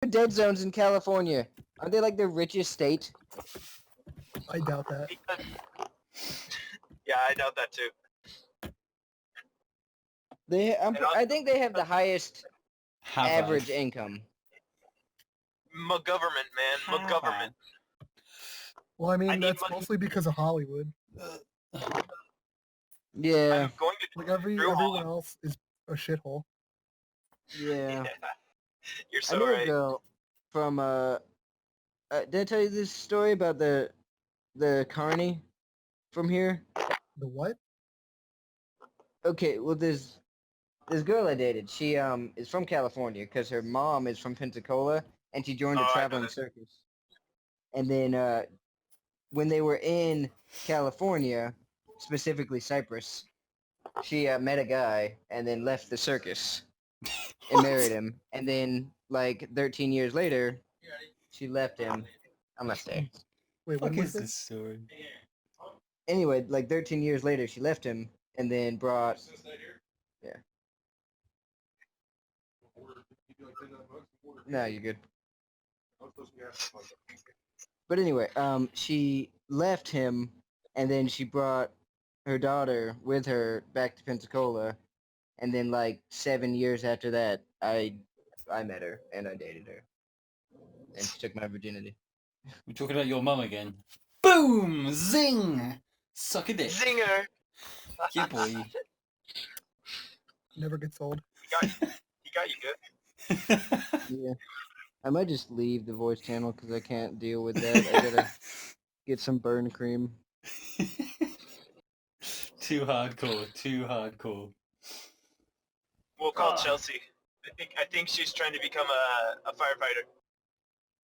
dead zones in California? Aren't they like the richest state? I doubt that. Yeah, I doubt that too. I think they have the highest average income. McGovernment, man. McGovernment. Well, I mean, I need that's money. mostly because of Hollywood. Yeah. I'm going to Like everyone else is a shithole. Yeah. You're I so knew a right. girl from did I tell you this story about the carny from here? The what? Okay, well this girl I dated, she is from California because her mom is from Pensacola and she joined a Oh, I know traveling that. circus. And then when they were in California, specifically Cyprus, she met a guy and then left the circus and married him. And then like 13 years later, she left him. I'm gonna stay. Wait, What when was is this this? story? Anyway, like 13 years later, she left him and then brought. Yeah. No, you're good. But anyway, she left him, and then she brought her daughter with her back to Pensacola, and then like 7 years after that, I met her and I dated her, and she took my virginity. We're talking about your mum again. Boom! Zing! Suck a dick. Zinger! Yeah, boy. Never gets old. He got you good. Yeah. I might just leave the voice channel because I can't deal with that. I gotta get some burn cream. Too hardcore. Too hardcore. We'll call Chelsea. I think she's trying to become a firefighter.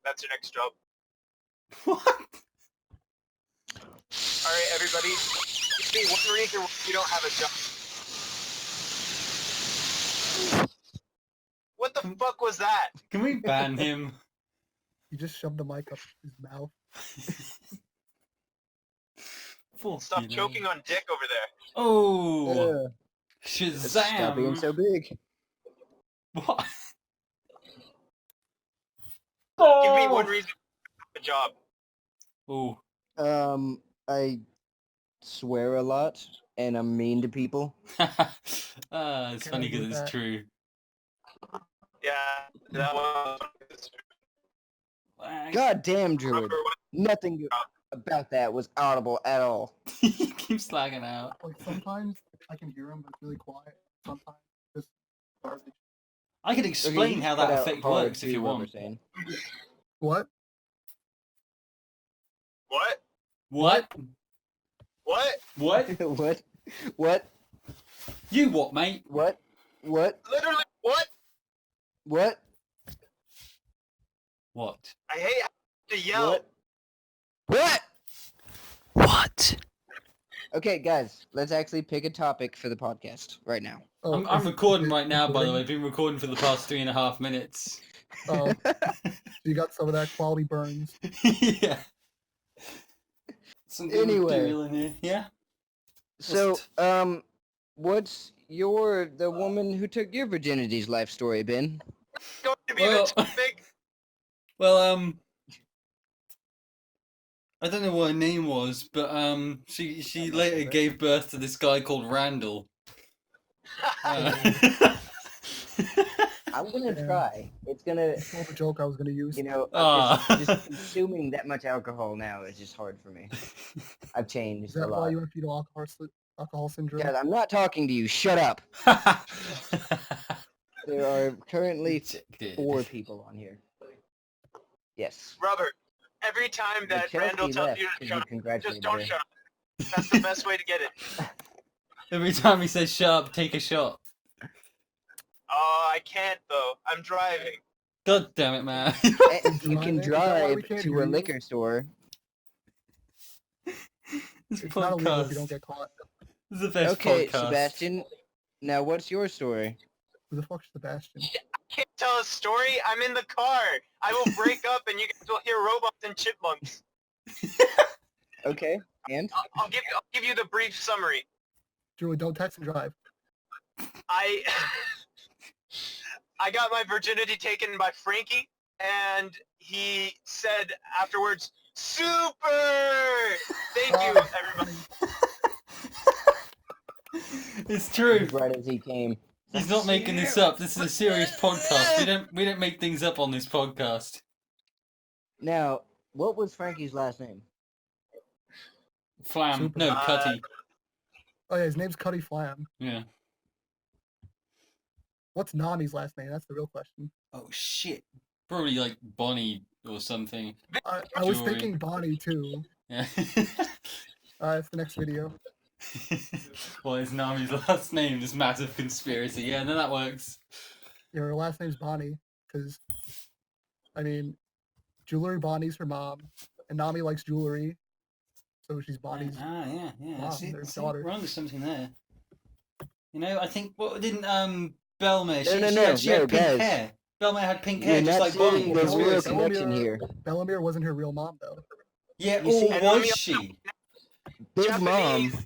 That's her next job. What? All right, everybody. Give me one reason why you don't have a job. What the fuck was that? Can we ban him? He just shoved the mic up his mouth. Stop choking on dick over there. Oh! Stop being Shazam! so big. What? Give me one reason for a job. Oh. I swear a lot and I'm mean to people. It's Can funny I do because it's that? true. Yeah, that one. God damn, Druid. Remember what- Nothing about that was audible at all. He keeps slagging out. Like sometimes I can hear him, but it's really quiet. Sometimes just garbage. I can explain how that effect works if you what we're want. saying. What? What? What? What? What? What? What? You what, mate? What? What? Literally, what? What? What? I hate having to yell. What? What? Okay, guys, let's actually pick a topic for the podcast right now. Oh, I'm is it- recording is it right now, by the way. recording? I've been recording for the past 3.5 minutes. Oh, you got some of that quality burns. Yeah. Some good Anyway. material in here. Yeah. So, what's the woman who took your virginity's life story, Ben? Going to be Well- the topic. Well, I don't know what her name was, but she later gave birth to this guy called Randall. I'm gonna Yeah. try. It's gonna, Told the joke I was gonna use. just consuming that much alcohol now is just hard for me. I've Is changed a that why lot. you have fetal alcohol syndrome? Guys, I'm not talking to you. Shut up. There are currently 4 people on here. Yes. Robert, every time that Chelsea Randall tells left you to 'cause shut you up, congratulated just don't her. shut up. That's the best way to get it. Every time he says shut up, take a shot. Oh, I can't though. I'm driving. God damn it, man. And you can Driving? Is that why drive we can't to hear a you? liquor store. This It's not illegal if you don't podcast get caught. is the best Okay, podcast. Sebastian. Now, what's your story? Who the fuck's Sebastian? Can't tell a story. I'm in the car. I will break up, and you guys will hear robots and chipmunks. Okay, and I'll give you the brief summary. Julie, don't text and drive. I got my virginity taken by Frankie. and he said afterwards, "Super! Thank you, everybody." It's true. Right as he came. He's not making this up. This is a serious podcast. We don't make things up on this podcast. Now, what was Frankie's last name? Flam. Super. No, Cutty. Oh yeah, his name's Cuddy Flam. Yeah. What's Nami's last name? That's the real question. Oh shit. Probably like Bonnie or something. I was Jewelry. thinking Bonnie too. Yeah. That's the next video. What is Nami's last name? This massive conspiracy. Yeah, no, that works. Yeah, her last name's Bonnie, because, I mean, Jewelry Bonnie's her mom, and Nami likes jewelry, so she's Bonnie's. Yeah. Mom, See, their daughter. we're onto something there. You know, I think what didn't Belmere? She No, had pink guys. hair. Belmere had pink hair, You're just not like Bonnie. seeing the Bonnie. real Belmere- connection here. Bellamere wasn't her real mom, though. Yeah, You see- or And was Nami- she? Big Japanese, Mom.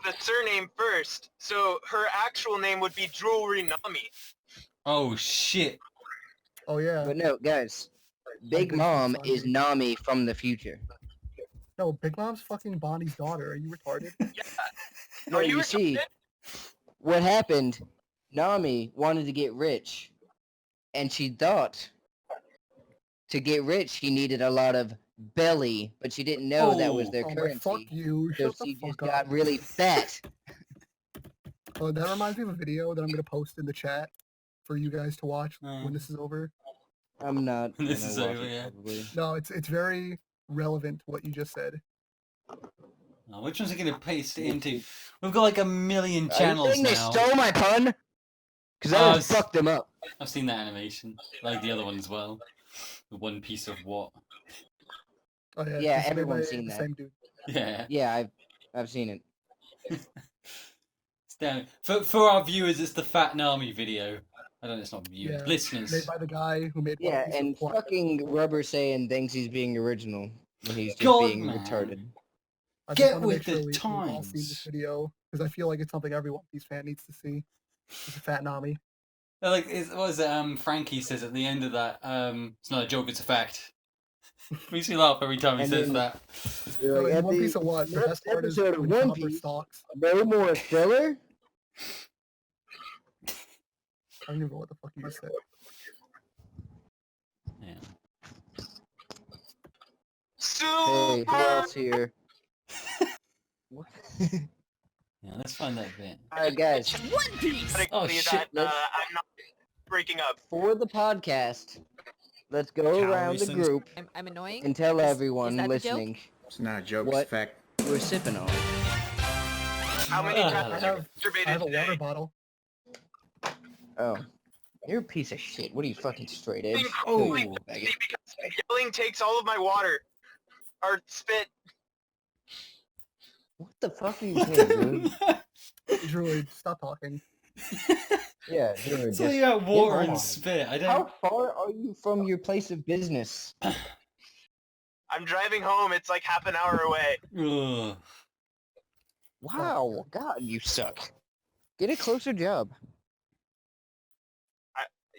the surname first, so her actual name would be Jewelry Nami. Oh shit. Oh yeah. But no, guys. Big think Mom it's is Nami from the future. No, Big Mom's fucking Bonnie's daughter. Are you retarded? No, Are you you see, retarded? what happened, Nami wanted to get rich, and she thought to get rich she needed a lot of belly, but she didn't know that was their Oh, my, fuck currency. you. So Shut the she just fuck up. got really fat. Oh, that reminds me of a video that I'm gonna post in the chat for you guys to watch Oh. when this is over. I'm not. This gonna is watch over, it, yeah. probably. No, it's very relevant to what you just said. Oh, which one's it gonna paste it into? We've got like a million Are you channels saying they now. stole my pun? Because Oh, I it's- just fucked them up. I've seen that animation. Like the other one as well. The one piece of what? Oh yeah, Yeah, it's made everyone's by seen the that. Same dude. Yeah. Yeah, I've seen it. It's down. For our viewers, it's the Fat Nami video. I don't know, it's not viewers. Yeah, Listeners. Made by the guy who made One Yeah, Piece of and Plot. fucking Rubber saying thinks he's being original when he's just God, being man. retarded. I Get just want to with make sure the we've all seen this times. video because I feel like it's something every One Piece fan needs to see. It's a fat Nami. Like, what is it? Frankie says at the end of that, it's not a joke, it's a fact. Makes me laugh every time he And says then- that. You're No, like, in at One the Piece of what? The next best part is episode of when One Chopper Piece, stalks. no more filler? I don't even know what the fuck you just said. Yeah. Hey, who else here? What? Yeah, let's find that bit. Alright, guys, Oh, shit, That, I'm not breaking up. for the podcast, let's go around the Calories. group I'm annoying. and tell everyone that the joke? listening It's not a joke, What? it's fact. we're sipping on. How many Ah. times I have you have a masturbated water today? bottle. Oh. You're a piece of shit. What are you, fucking straight edge? Oh. Kill you, faggot. Because yelling takes all of my water. Or spit. What the fuck are you saying, dude? Druid, stop talking. Yeah, dude, Tell just you about water get and on. spit. I How don't. far are you from your place of business? I'm driving home. It's like half an hour away. Ugh. Wow, God, you suck. Get a closer job.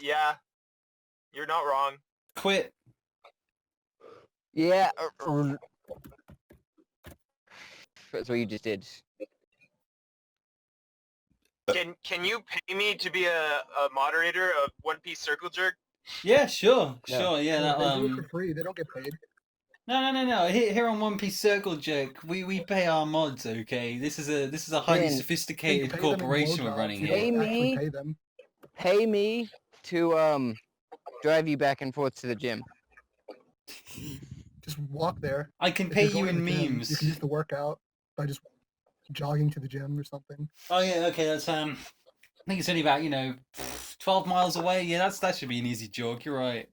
Yeah. You're not wrong. Quit. Yeah. That's what you just did. Can you pay me to be a moderator of One Piece Circle Jerk? Yeah, sure, Yeah. sure. Yeah, that They do it for free. They don't get paid. No. Here on One Piece Circle Jerk, we pay our mods. Okay, this is a highly Ben, You sophisticated pay them in corporation we're blowjobs, running you here. Pay don't actually me? Pay them. Pay me to drive you back and forth to the gym. Just walk there. I can If pay you're you going to in the gym, memes. You can use the workout by just jogging to the gym or something. Oh yeah, okay. That's I think it's only about 12 miles away. Yeah, that should be an easy jog. You're right.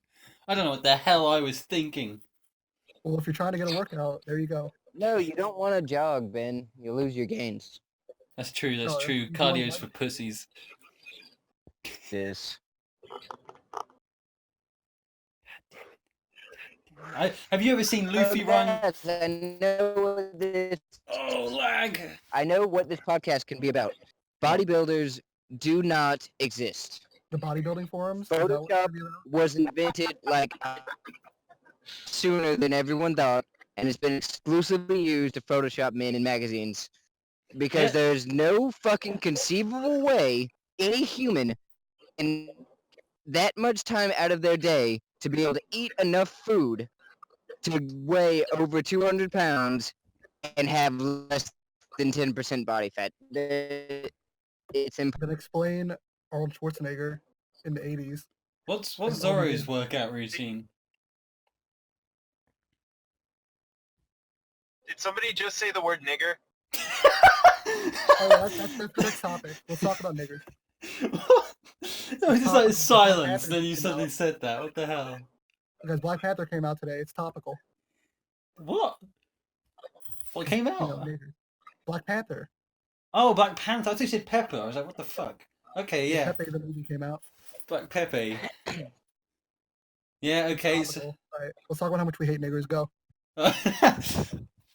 I don't know what the hell I was thinking. Well, if you're trying to get a workout, there you go. No, you don't want to jog, Ben. You lose your gains. That's true. That's No, true. you want Cardio's one- for pussies. Yes. Have you ever seen Luffy run? Yes, I know what this. Oh, lag. I know what this podcast can be about. Bodybuilders do not exist. The bodybuilding forums? Is that what Photoshop you're about? was invented like sooner than everyone thought, and it's been exclusively used to Photoshop men in magazines. Because Yeah. there's no fucking conceivable way any human in that much time out of their day to be able to eat enough food to weigh over 200 pounds and have less than 10% body fat. It's impossible. Then explain Arnold Schwarzenegger in the 80s. What's That's all we Zorro's did. workout routine? Did somebody just say the word nigger? Oh, that's the next topic. Let's talk about niggers. It was just like silence, Panther then you came suddenly out. said that. What the hell? Because Black Panther came out today. It's topical. What? What came You know, out? niggers. Black Panther. Oh, Black Panther. I thought you said Pepper. I was like, what the fuck? Okay, yeah. Pepe the movie came out. Black Pepe. Yeah, okay. So... Topical. All right, let's talk about how much we hate niggers. Go.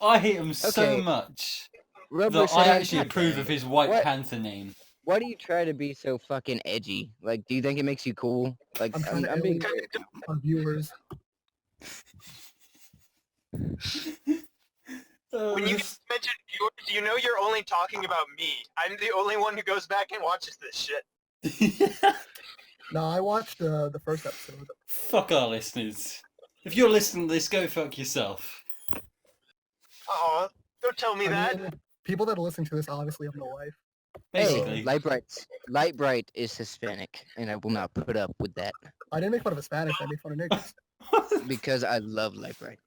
I hate him so Okay. much Rubber that I said, actually "God approve damn of it. his White What? Panther name. Why do you try to be so fucking edgy? Like, do you think it makes you cool? Like, I'm trying to I'm being alienate serious now. our viewers. When you mention viewers, you know you're only talking about me. I'm the only one who goes back and watches this shit. No, I watched the first episode. Fuck our listeners. If you're listening to this, go fuck yourself. Aw, don't tell me that. mean, people that are listening to this obviously have no life. Basically. Hey, Lightbright is Hispanic, and I will not put up with that I didn't make fun of Hispanics. I made fun of niggers. because I love Lightbright.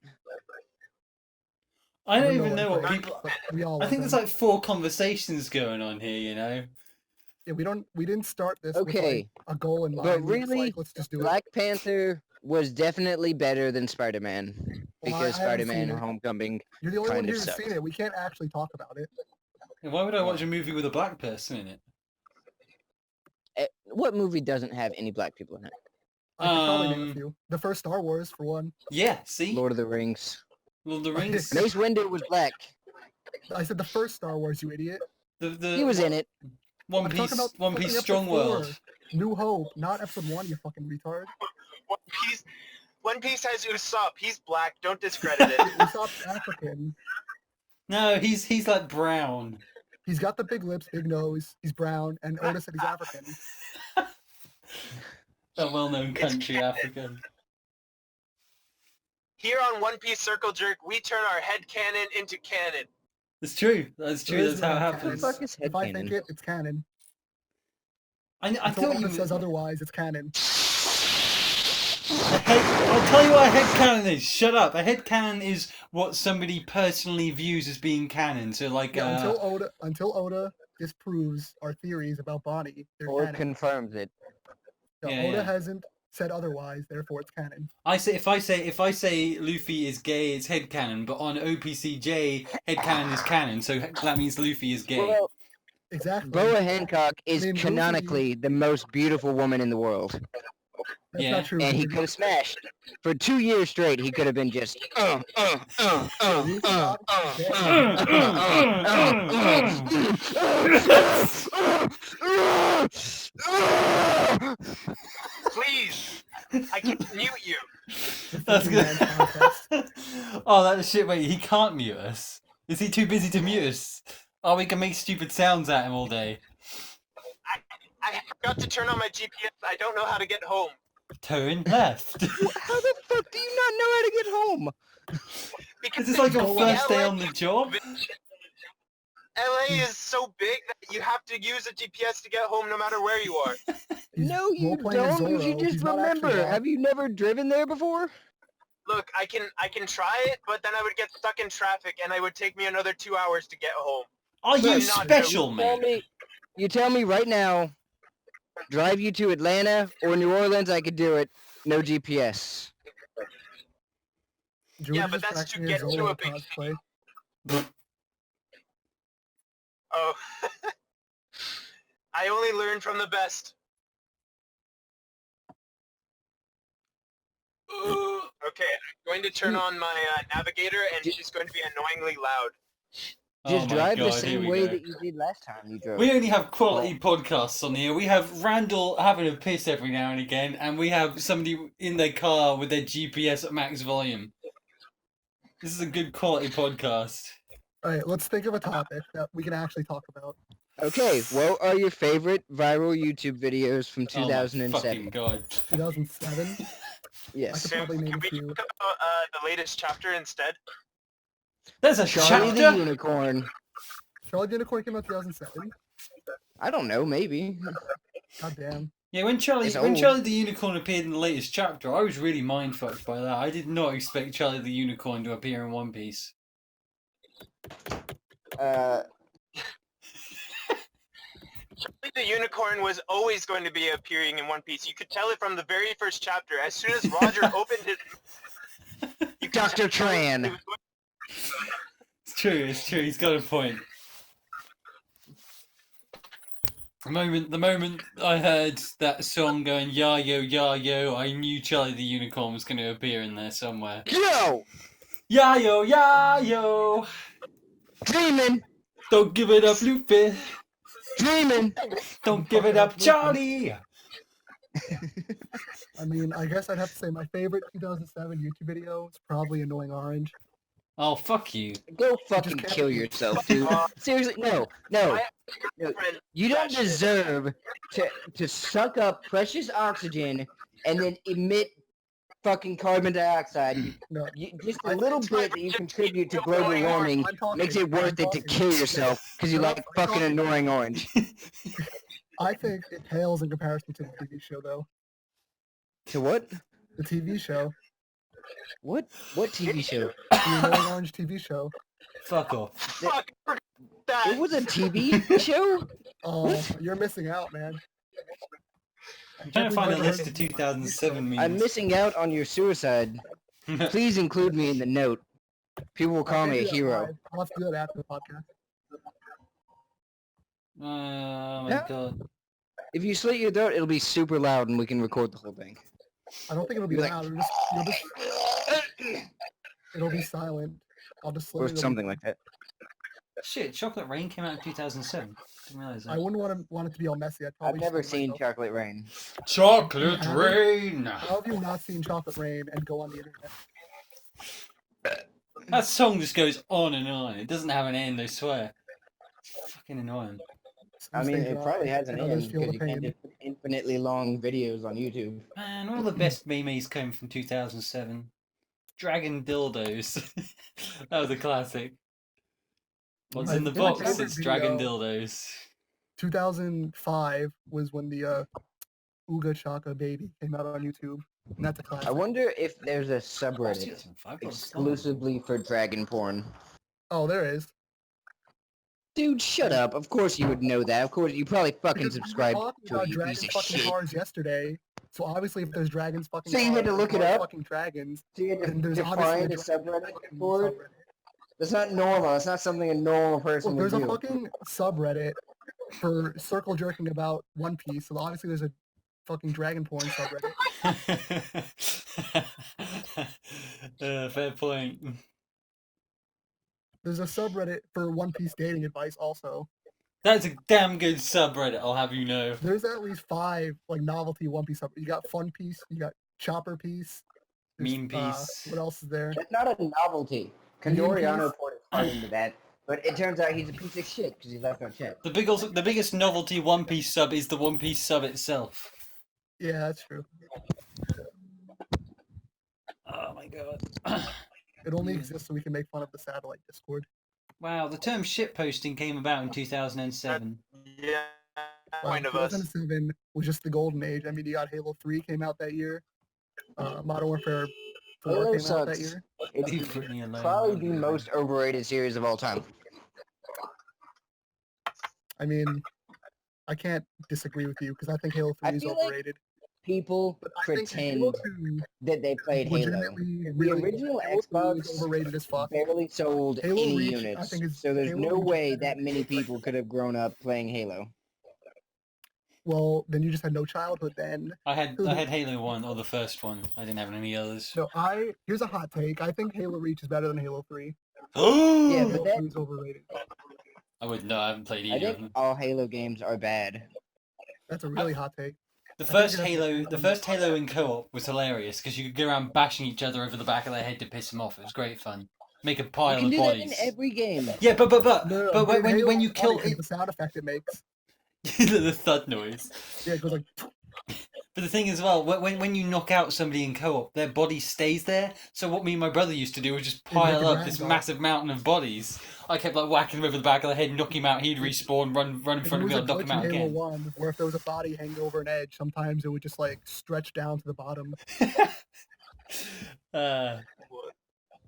I don't don't even know what Lightbright, people. but we all I love think there's them. like 4 conversations going on here, you know? Yeah, we didn't start this with Okay, like a goal in mind. but We just, really, like, let's just do it. Black Panther was definitely better than Spider-Man Well, I because haven't Spider-Man seen it. Homecoming. You're the only one kind here of who's sucked. seen it. We can't actually talk about it. Why would I watch a movie with a black person in it? What movie doesn't have any black people in it? I could probably name a Um, few. The first Star Wars, for one. Yeah, see? Lord of the Rings. Lord of the Rings. Mace Windu was black. I said the first Star Wars, you idiot. He was in it. One I'm talking Piece, about One fucking Piece episode Strong 4. World. New Hope, not episode 1, you fucking retard. One Piece has Usopp. He's black. Don't discredit it. Usopp's African. No, he's like brown. He's got the big lips, big nose. He's brown, and Oda said he's African. A well-known country, Africa. Here on One Piece Circle Jerk, we turn our head cannon into cannon. It's true. That's true. There That's is how it no happens. Fuck is If I think headcanon? it, it's canon. I Until thought you Oda says otherwise, it's canon. I'll tell you what a headcanon is. Shut up. A headcanon is what somebody personally views as being canon. So like Yeah, until Oda disproves our theories about Bonnie, they're Or canon. confirms it. No, Yeah, Oda yeah. hasn't said otherwise, therefore it's canon. if I say Luffy is gay, it's headcanon, but on OPCJ, headcanon is canon, so that means Luffy is gay. Well, Exactly. Boa Hancock is I mean, canonically the most beautiful woman in the world. That's yeah. not true. And he because could have smashed. For 2 years straight, he could have been just Please, I can mute you. That's Thinking good. Man's podcast. Oh, that's shit. Wait, he can't mute us. Is he too busy to mute us? Oh, we can make stupid sounds at him all day. I forgot to turn on my GPS. I don't know how to get home. Turn left. How the fuck do you not know how to get home? Because Is this like your Go first day LA on the job? LA is so big that you have to use a GPS to get home no matter where you are. He's No, you role-playing as don't. You should Zorro. just He's not actually remember. lost. Have you never driven there before? Look, I can try it, but then I would get stuck in traffic and it would take me another 2 hours to get home. Are you Look, not special, mate? You tell me right now, drive you to Atlanta or New Orleans, I could do it. No GPS. George Yeah, is but just that's to practicing get his to Zorro a big cosplay. Oh. I only learn from the best. Okay, I'm going to turn on my navigator and she's going to be annoyingly loud. Just my drive the God, here same we way go. that you did last time you drove. We only have quality podcasts on here. We have Randall having a piss every now and again, and we have somebody in their car with their GPS at max volume. This is a good quality podcast. All right, let's think of a topic that we can actually talk about. Okay, what are your favorite viral YouTube videos from Oh my 2007? fucking God. 2007. I Yes. could probably name Can a we few. talk about the latest chapter instead? There's a Charlie the chapter? Unicorn. Charlie the Unicorn came out 2007. I don't know, maybe. God damn. Yeah, when Charlie It's when old. Charlie the Unicorn appeared in the latest chapter, I was really mindfucked by that. I did not expect Charlie the Unicorn to appear in One Piece. Charlie the Unicorn was always going to be appearing in One Piece. You could tell it from the very first chapter. As soon as Roger opened it, you could Dr. tell it Tran. was going- It's true, he's got a point. The moment I heard that song going ya yo, I knew Charlie the Unicorn was going to appear in there somewhere. Yo! Ya yo, Dreaming! don't give it up, Luffy. Dreaming! Don't give it up, Charlie. I mean, I guess I'd have to say my favorite 2007 YouTube video is probably Annoying Orange. Oh, fuck you. Go fucking can't kill be- yourself, dude. Seriously, no. You don't deserve to suck up precious oxygen and then emit fucking carbon dioxide. No, Just a little bit that you contribute to global warming I'm talking. makes it worth it to kill yourself because you like fucking Annoying Orange. I think it pales in comparison to the TV show, though. To what? The TV show. What TV show? The Annoying Orange TV show. Fuck off. Fuck, I forgot that. It was a TV show? Oh, you're missing out, man. I'm trying to find a list of 2007 memes. I'm missing out on your suicide. Please include me in the note. People will call me a hero. I'll have to do that after the podcast. Oh my Yeah. God. If you slit your throat, it'll be super loud and we can record the whole thing. I don't think it'll be You're like- loud. It'll be silent. I'll just Or slit it. something like that. Shit, Chocolate Rain came out in 2007. Didn't realize I that. wouldn't want it to be all messy. I'd I've probably never just do it seen myself. Chocolate Rain. Chocolate Yeah. Rain! How have you not seen Chocolate Rain and go on the internet? That song just goes on and on. It doesn't have an end, I swear. It's fucking annoying. I mean, it probably has an and others end feel because the you can't pain. just put infinitely long videos on YouTube. Man, one of the best memes came from 2007. Dragon dildos. That was a classic. What's My in the favorite box? It's dragon video- dildos. 2005 was when the Ooga Chaka Baby came out on YouTube, and that's a classic. I wonder if there's a subreddit 2005 was exclusively for dragon porn. Oh, there is. Dude, shut up. Of course you would know that. Of course, you probably fucking Because we were subscribe talking to about it, you dragons piece of fucking shit. cars yesterday. So obviously, if there's dragons fucking So you had to cars, look it cars up? fucking dragons, So you had then to there's obviously define a dragon subreddit fucking for it? subreddit. That's not normal. That's not something a normal person Well, would there's a do. fucking subreddit for circle jerking about One Piece. So obviously, there's a fucking dragon porn subreddit. Fair point. There's a subreddit for One Piece dating advice also. That's a damn good subreddit, I'll have you know. There's at least 5 like novelty One Piece sub. You got Fun Piece, you got Chopper Piece, there's, Meme Piece. What else is there? That's not a novelty. Meme Kandoriano piece? poured his heart into that, but it turns out he's a piece of shit because he left no check. The biggest novelty One Piece sub is the One Piece sub itself. Yeah, that's true. Oh my god. It only exists so we can make fun of the satellite Discord. Wow, the term shitposting came about in 2007. Yeah, point of us. 2007 was just the golden age. I mean, you got Halo 3 came out that year. Modern Warfare 4 Halo came out that sucks. year. It's Leave Britney alone. probably the most overrated series of all time. I mean, I can't disagree with you because I think Halo 3 I is feel like overrated. People But I think pretend Halo 2 that they played Halo. legitimately The really original Halo 2 Xbox is overrated as fuck. barely sold Halo any Reach, I units, think, is- so there's Halo no Reach is way better that than many Xbox. people could have grown up playing Halo. Well, then you just had no childhood then. I had Halo 1 or the first one. I didn't have any others. So here's a hot take. I think Halo Reach is better than Halo 3. Yeah, but Halo that 2 is overrated. I would know. I haven't played I either of think them. all Halo games are bad. That's a really hot take. The I think first it has to Halo, be the on first Halo in co-op was hilarious because you could go around bashing each other over the back of their head to piss them off. It was great fun. Make a You pile can of do that in bodies. every game. Yeah, but No, but in when Halo, you it's funny kill 'cause it, the sound effect it makes. the thud noise. Yeah, it goes like. But the thing as well, when you knock out somebody in co-op, their body stays there. So what me and my brother used to do was just Yeah, make pile a up this ragdoll. massive mountain of bodies. I kept like whacking him over the back of the head, knock him out, he'd respawn, run in There front of was me, a I'd knock glitch him in out Halo again. 1 where if there was a body hanging over an edge, sometimes it would just like stretch down to the bottom.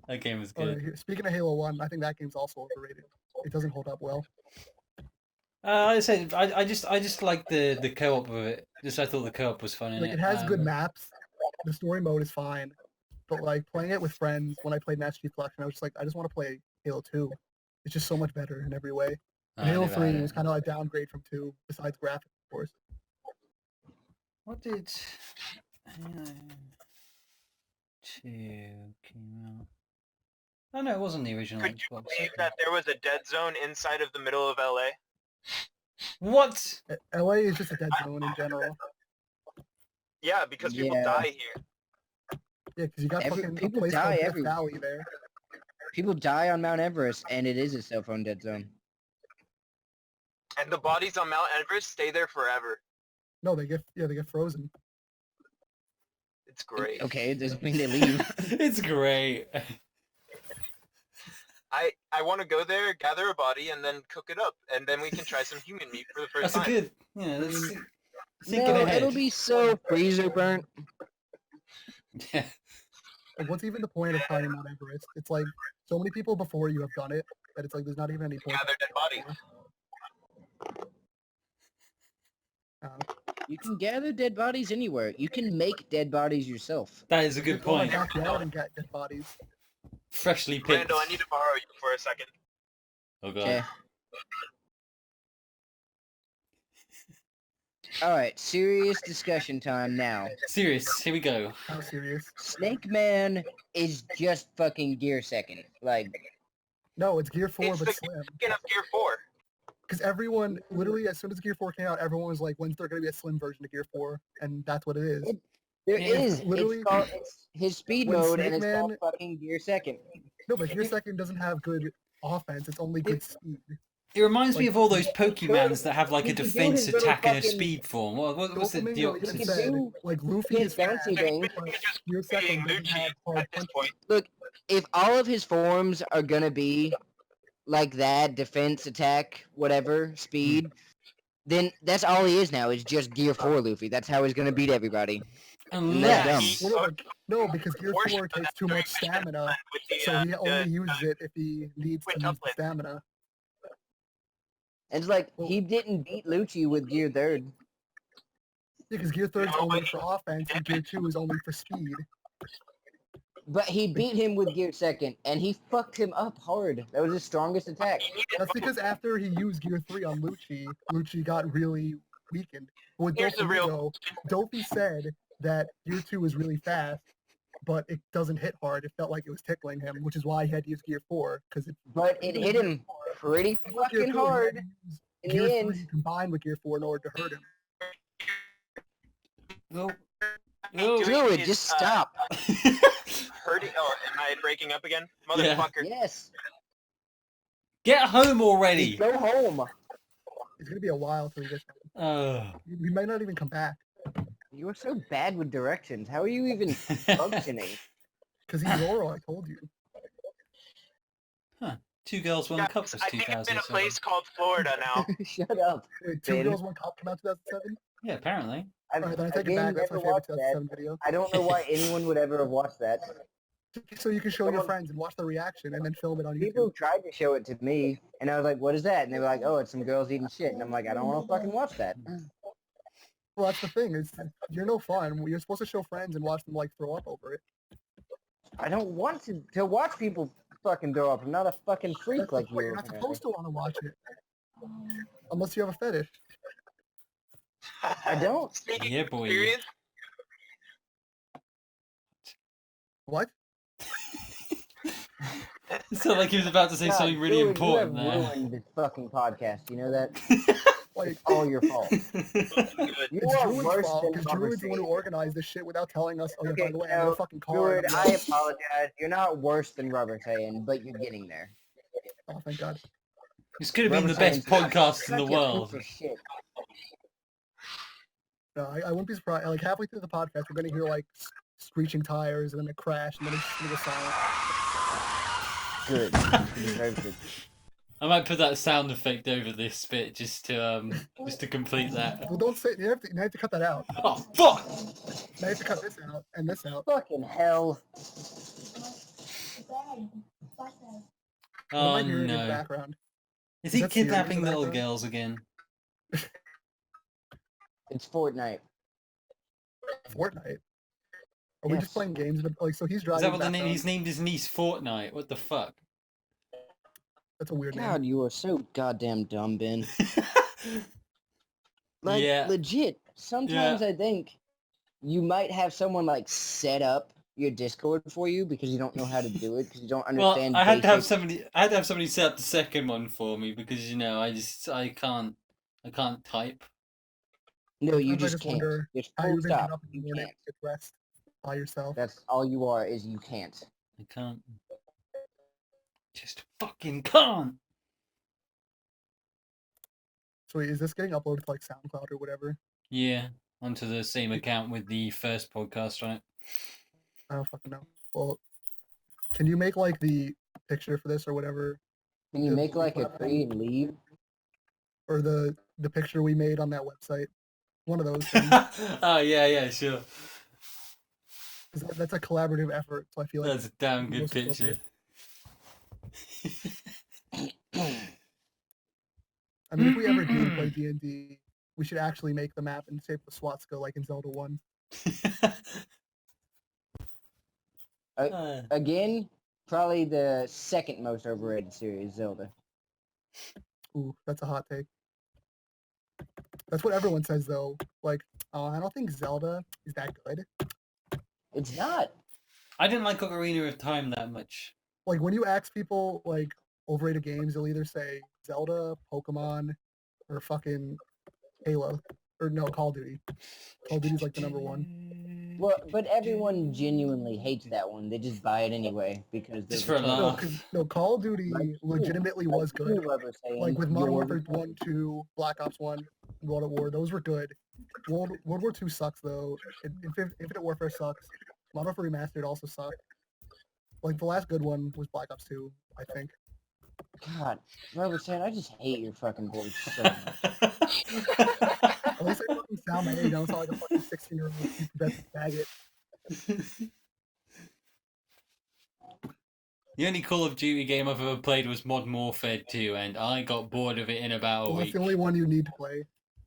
That game was good. Speaking of Halo 1, I think that game's also overrated. It doesn't hold up well. I said I just like the co-op of it. Just I thought the co-op was fun in Like it. it has good maps. The story mode is fine, but like playing it with friends when I played Master Chief Collection, I was just like, I just want to play Halo 2. It's just so much better in every way. And I Halo never had 3 it. was kind of like downgrade from 2, besides graphics, of course. What did Halo 2 came out? Oh no, it wasn't the original Could you Xbox. believe that there was a dead zone inside of the middle of LA? What? LA is just a dead zone in general. Yeah, because people Yeah. die here. Yeah, because you got Every- fucking a people place called die Death everywhere. Valley there. People die on Mount Everest, and it is a cell phone dead zone. And the bodies on Mount Everest stay there forever. No, they get frozen. It's great. Okay, it doesn't mean they leave. It's great. I want to go there, gather a body, and then cook it up, and then we can try some human meat for the first That's a time. good. Yeah, let's think No, ahead. it'll be so freezer burnt. Yeah. Like, what's even the point of climbing Mount Everest? It's like so many people before you have done it that it's like there's not even any point. Gather dead bodies. You can gather dead bodies anywhere. You can make dead bodies yourself. That is a good Just go in point. my backyard and get dead bodies. Freshly picked. Randall, I need to borrow you for a second. Oh god. Okay. Alright, serious discussion time now. Serious. Here we go. How serious? Snake Man is just fucking Gear Second. Like, No, it's Gear 4, It's but the slim. Skin of Gear 4. Because everyone, literally, as soon as Gear 4 came out, everyone was like, when's there going to be a slim version of Gear 4? And that's what it is. there Yeah, is. literally- It's his speed When mode, Snake and it's called Man- fucking Gear Second. No, but Gear 2 doesn't have good offense. It's only good It- speed. It reminds me Like, of all those Pokemons that have like a he can do defense, his little attack, and a fucking- speed form. What was the Dopamine deal? really He can said, do like, Luffy his is fast, fancy thing. but Just Gear 2 being doesn't Lucci have hard at this punches. point. If all of his forms are gonna be like that, defense, attack, whatever, speed, then that's all he is now, is just Gear 4 Luffy. That's how he's gonna beat everybody. Unless Well, no, because Gear Portion 4 of takes that too much during stamina, with the, so he only the- uses it if he needs to use the quintuplet. stamina. And it's like, Well- he didn't beat Lucci with Gear 3rd. Because Gear 3 is No, only but- for offense, and Gear 2 is only for speed. But he beat him with Gear 2nd, and he fucked him up hard. That was his strongest attack. He needed That's both. because after he used Gear 3 on Lucci got really weakened. But with Here's the real Doflamingo, Dopey said that Gear 2 is really fast, but it doesn't hit hard. It felt like it was tickling him, which is why he had to use Gear 4. Because But it hit him pretty fucking hard in Gear the 3 end. combined with Gear 4 in order to hurt him. no, Doing Druid, his, just stop. Hurting. Oh, am I breaking up again? Yeah. Motherfucker. Yes. get home already. Just go home. It's going to be a while till he gets home. He might not even come back. You are so bad with directions. How are you even functioning? Because he's Zoro, I told you. Two Girls, One Yeah, Cup was I think it's in a 2007. place called Florida now. Shut up. Wait, Two Ben. Girls, One Cup came out 2007? Yeah, apparently. I've, Alright, then I take it again, back. That's my never favorite watched that. 2007 video. I don't know why anyone would ever have watched that. So you can show your Someone- friends and watch the reaction and then film it on YouTube. People tried to show it to me, and I was like, what is that? And they were like, oh, it's some girls eating shit. And I'm like, I don't want to fucking watch that. Well, that's the thing. Is you're no fun. You're supposed to show friends and watch them like throw up over it. I don't want to watch people fucking throw up. I'm not a fucking freak That's the like point. you. You're not apparently. supposed to want to watch it unless you have a fetish. I don't. Speaking Yeah, of boy. experience, What? It sounded like he was about to say God, something really Julie, important you have there. ruined this fucking podcast. You know that? Like, It's all your fault. You it's are Druid's worse fault than because Robert Druid's the one who Sage. organized this shit without telling us. Oh yeah, by Okay, the way, I'm gonna no, fucking call her. Druid, I apologize. You're not worse than Robert Saiyan, but you're getting there. Oh, thank God. This could have been Robert the best Saiyan's podcast in the such a world. piece of shit. No, I wouldn't be surprised. Like halfway through the podcast, we're gonna hear like screeching tires and then a crash and then it's just gonna go silent. Good. You deserved it. I might put that sound effect over this bit just to complete that. Well, don't say. You have to cut that out. Oh fuck! Now you have to cut this out and this out. Fucking hell. What Oh am I hearing in the no! background? Is he that Siri in the kidnapping little background? girls again? It's Fortnite. Fortnite. Are we Yes. just playing games? Like, so he's Is driving. that what the name? background. He's named his niece Fortnite. What the fuck? That's a weird God, name. you are so goddamn dumb, Ben. Like, Yeah. legit. Sometimes I think you might have someone, like, set up your Discord for you because you don't know how to do it, because you don't Well, understand I had to have basic- somebody. I had to have somebody set up the second one for me because I can't type. No, you Sometimes I just can't. wonder Just how full you're waking stop. up in the You morning can't. to get dressed by yourself. That's all you are, is you can't. I can't. Just fucking can't. So wait, is this getting uploaded to like SoundCloud or whatever? Yeah, onto the same account with the first podcast on it. I don't fucking know. Well, can you make like the picture for this or whatever, Can you The- make, like, a tree and leave? or the picture we made on that website? One of those things. Oh yeah, sure. 'Cause that's a collaborative effort, so I feel like That's a damn good most picture. I mean, if we ever do play D&D, we should actually make the map and shape the swastika like in Zelda 1. Again, probably the second most overrated series, Zelda. Ooh, that's a hot take. That's what everyone says though. Like, I don't think Zelda is that good. It's not. I didn't like Ocarina of Time that much. Like when you ask people like overrated games, they'll either say Zelda, Pokemon, or fucking Halo. Or no, Call of Duty. Call of Duty's like the number one. Well, but everyone genuinely hates that one. They just buy it anyway because Just there's for a ton of- No, laugh. 'cause- no, Call of Duty Like, legitimately like was good. you, Rubber saying, Like with Modern you're- Warfare 1, 2, Black Ops 1, World at War, those were good. World War 2 sucks though. Infinite Warfare sucks. Modern Warfare Remastered also sucked. Like the last good one was Black Ops 2, I think. God, Rubber saying, I just hate your fucking voice so much. At least I fucking sound my age. I don't sound like a fucking 16-year-old pubescent faggot. The only Call of Duty game I've ever played was Modern Warfare 2, and I got bored of it in about a Well, that's week. the only one you need to play.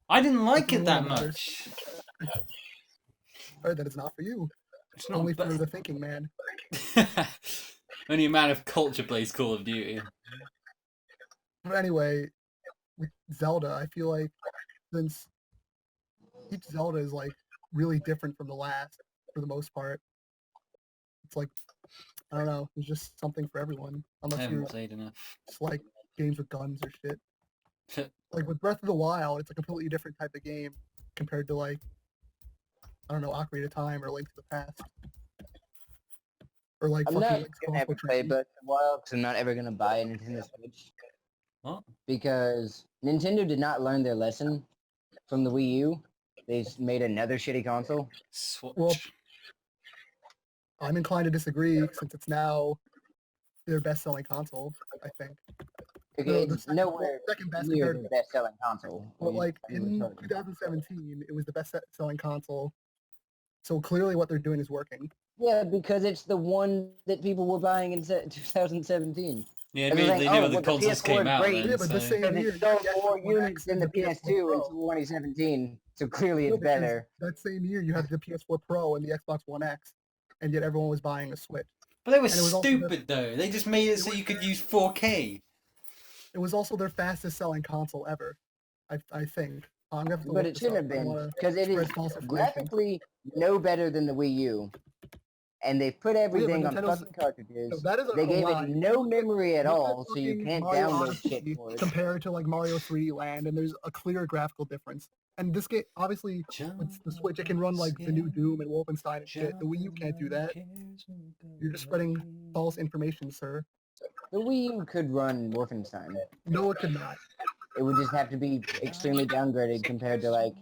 I didn't like the it only that one that matters. much. Alright, then it's not for you. It's not Only ba- for the thinking man. Only a man of culture plays Call of Duty. But anyway, with Zelda, I feel like since each Zelda is like really different from the last for the most part, it's like I don't know, there's just something for everyone. I Unless haven't you're played enough. just like games with guns or shit. Like with Breath of the Wild, it's a completely different type of game compared to like I don't know, Ocarina of Time or Link to the Past. Or like I'm fucking not Link's gonna ever Crossbow play Tree. Breath of the Wild because I'm not ever gonna buy a Nintendo Switch. What? Because Nintendo did not learn their lesson from the Wii U. They made another shitty console. Switch. Well, I'm inclined to disagree since it's now their best-selling console, I think. Okay, No, the it's second- nowhere second best near compared the best-selling console. But Are you like fucking in retarded? 2017, it was the best-selling console. So clearly, what they're doing is working. Yeah, because it's the one that people were buying in 2017. Yeah, And they're immediately like, knew oh, when the well, the consoles PS4 came is out. great. Then, Yeah, but the so- same Because year, it sold the more Xbox One units X than and the the PS4 PS2 in Pro. 2017. So clearly No, it's because better. that same year, you had the PS4 Pro and the Xbox One X, and yet everyone was buying a Switch. But they were And it was also the- stupid though. They just made it so you could use 4K. It was also their fastest-selling console ever, I think. I'm gonna have to But look it this shouldn't up. have I don't been. wanna Because it is spread false information. graphically no better than the Wii U. and they put everything on Nintendo's- fucking cartridges. No, that is They a gave lie. it no memory at Look all, so you fucking can't Mario download shit Odyssey for it. compared to like Mario 3D Land, and there's a clear graphical difference. And this game, obviously, with the Switch, it can run like the new Doom and Wolfenstein and shit. The Wii U can't do that. You're just spreading false information, sir. The Wii U could run Wolfenstein. No, it could not. It would just have to be extremely downgraded compared to like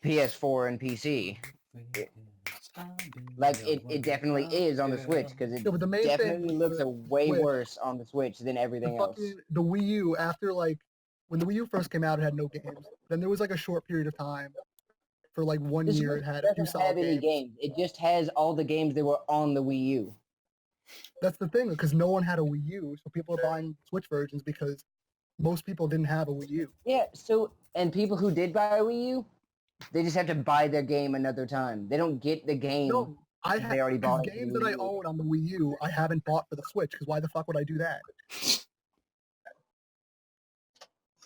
PS4 and PC. Like it definitely is on the Switch because it No, but the main definitely thing looks with a way Switch- worse on the Switch than everything else. The Wii U, after like when the Wii U first came out, it had no games. Then there was like a short period of time, for like 1 The year, Switch it had a few doesn't have solid any games. games. It just has all the games that were on the Wii U. That's the thing, because no one had a Wii U, so people are buying Switch versions because most people didn't have a Wii U. Yeah, so and people who did buy a Wii U, they just have to buy their game another time. They don't get the game. No, I They already bought it for games the that I Wii U. own on the Wii U, I haven't bought for the Switch, because why the fuck would I do that?